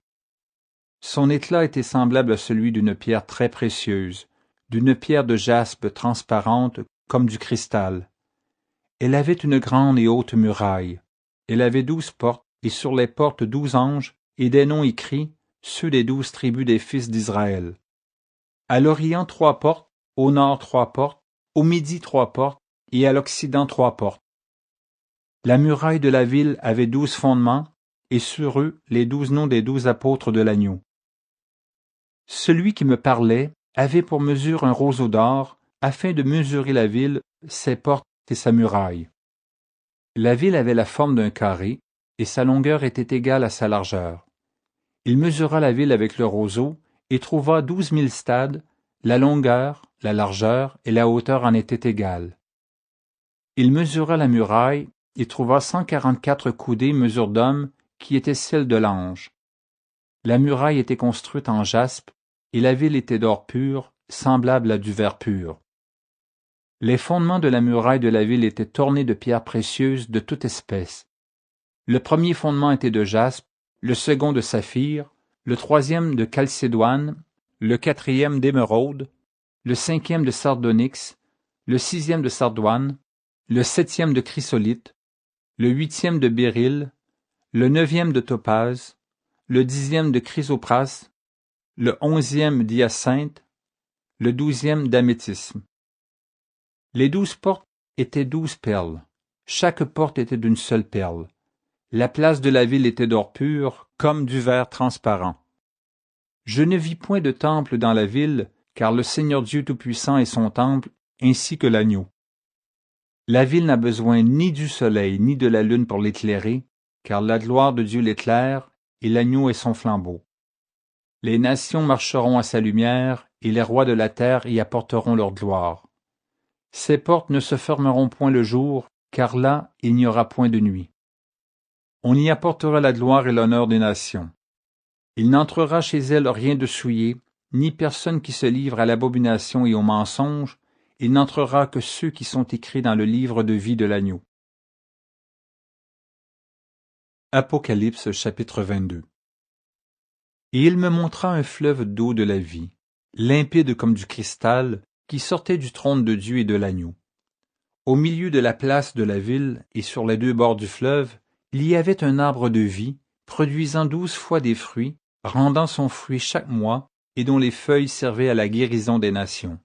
Son éclat était semblable à celui d'une pierre très précieuse, d'une pierre de jaspe transparente comme du cristal. Elle avait une grande et haute muraille. Elle avait 12 portes, et sur les portes 12 anges, et des noms écrits, ceux des 12 tribus des fils d'Israël. À l'Orient 3 portes, au nord 3 portes, au midi 3 portes, et à l'Occident 3 portes. La muraille de la ville avait 12 fondements, et sur eux les 12 noms des 12 apôtres de l'agneau. Celui qui me parlait avait pour mesure un roseau d'or, afin de mesurer la ville, ses portes et sa muraille. La ville avait la forme d'un carré, et sa longueur était égale à sa largeur. Il mesura la ville avec le roseau, et trouva 12 000 stades, la longueur, la largeur et la hauteur en étaient égales. Il mesura la muraille, et trouva 144 coudées mesure d'homme, qui étaient celles de l'ange. La muraille était construite en jaspe, et la ville était d'or pur, semblable à du verre pur. Les fondements de la muraille de la ville étaient ornés de pierres précieuses de toute espèce. Le premier fondement était de jaspe, le second de saphir, le troisième de chalcédoine, le quatrième d'émeraude, le cinquième de sardonyx, le sixième de sardoine, le septième de chrysolite, le huitième de béryl, le neuvième de topaze, le 10e de chrysopras, le 11e d'hyacinthe, le 12e d'améthyste. Les 12 portes étaient 12 perles. Chaque porte était d'une seule perle. La place de la ville était d'or pur, comme du verre transparent. Je ne vis point de temple dans la ville, car le Seigneur Dieu Tout-Puissant est son temple, ainsi que l'agneau. La ville n'a besoin ni du soleil ni de la lune pour l'éclairer, car la gloire de Dieu l'éclaire, et l'agneau est son flambeau. Les nations marcheront à sa lumière, et les rois de la terre y apporteront leur gloire. Ses portes ne se fermeront point le jour, car là il n'y aura point de nuit. On y apportera la gloire et l'honneur des nations. Il n'entrera chez elles rien de souillé, ni personne qui se livre à l'abomination et au mensonge, il n'entrera que ceux qui sont écrits dans le livre de vie de l'agneau. Apocalypse chapitre 22. Et il me montra un fleuve d'eau de la vie, limpide comme du cristal, qui sortait du trône de Dieu et de l'agneau. Au milieu de la place de la ville et sur les 2 bords du fleuve, il y avait un arbre de vie, produisant 12 fois des fruits, rendant son fruit chaque mois, et dont les feuilles servaient à la guérison des nations.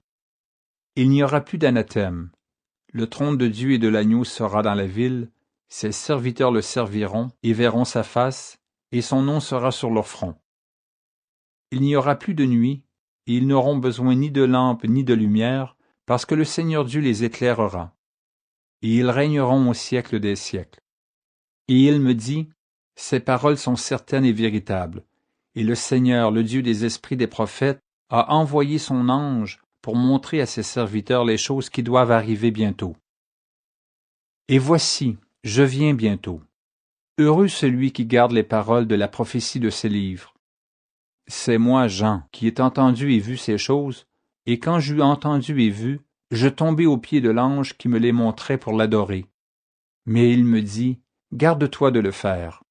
Il n'y aura plus d'anathème. Le trône de Dieu et de l'agneau sera dans la ville, ses serviteurs le serviront et verront sa face, et son nom sera sur leur front. Il n'y aura plus de nuit, et ils n'auront besoin ni de lampe ni de lumière, parce que le Seigneur Dieu les éclairera. Et ils régneront au siècle des siècles. Et il me dit, ces paroles sont certaines et véritables, et le Seigneur, le Dieu des esprits des prophètes, a envoyé son ange pour montrer à ses serviteurs les choses qui doivent arriver bientôt. Et voici, je viens bientôt. Heureux celui qui garde les paroles de la prophétie de ces livres. C'est moi, Jean, qui ai entendu et vu ces choses, et quand j'eus entendu et vu, je tombai aux pieds de l'ange qui me les montrait pour l'adorer. Mais il me dit, garde-toi de le faire.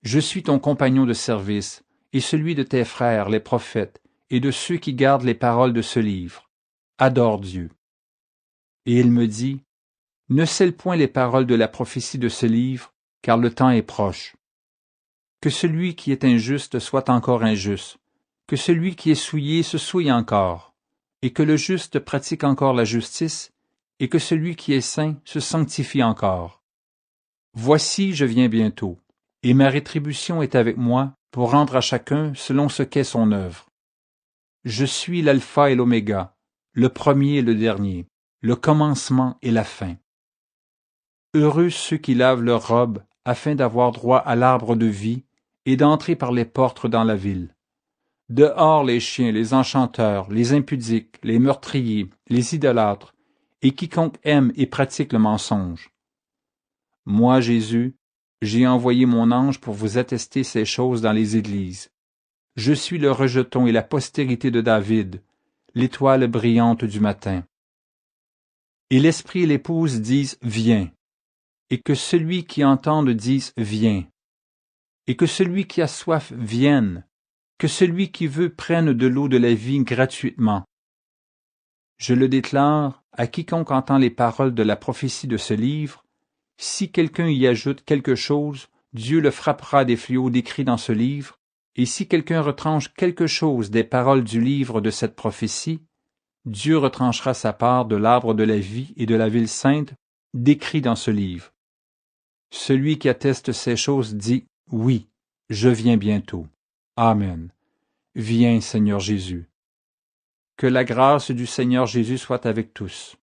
Je suis ton compagnon de service, et celui de tes frères, les prophètes, et de ceux qui gardent les paroles de ce livre. Adore Dieu. Et il me dit, ne scelle point les paroles de la prophétie de ce livre, car le temps est proche. que celui qui est injuste soit encore injuste, que celui qui est souillé se souille encore, et que le juste pratique encore la justice, et que celui qui est saint se sanctifie encore. Voici, je viens bientôt, et ma rétribution est avec moi pour rendre à chacun selon ce qu'est son œuvre. Je suis l'alpha et l'oméga, le premier et le dernier, le commencement et la fin. Heureux ceux qui lavent leurs robes afin d'avoir droit à l'arbre de vie et d'entrer par les portes dans la ville. Dehors les chiens, les enchanteurs, les impudiques, les meurtriers, les idolâtres, et quiconque aime et pratique le mensonge. Moi, Jésus, j'ai envoyé mon ange pour vous attester ces choses dans les églises. Je suis le rejeton et la postérité de David, l'étoile brillante du matin. Et l'Esprit et l'épouse disent « Viens », et que celui qui entende dise « Viens », et que celui qui a soif vienne, que celui qui veut prenne de l'eau de la vie gratuitement. Je le déclare à quiconque entend les paroles de la prophétie de ce livre, si quelqu'un y ajoute quelque chose, Dieu le frappera des fléaux décrits dans ce livre, et si quelqu'un retranche quelque chose des paroles du livre de cette prophétie, Dieu retranchera sa part de l'arbre de la vie et de la ville sainte décrits dans ce livre. Celui qui atteste ces choses dit « Oui, je viens bientôt. Amen. Viens, Seigneur Jésus. » Que la grâce du Seigneur Jésus soit avec tous.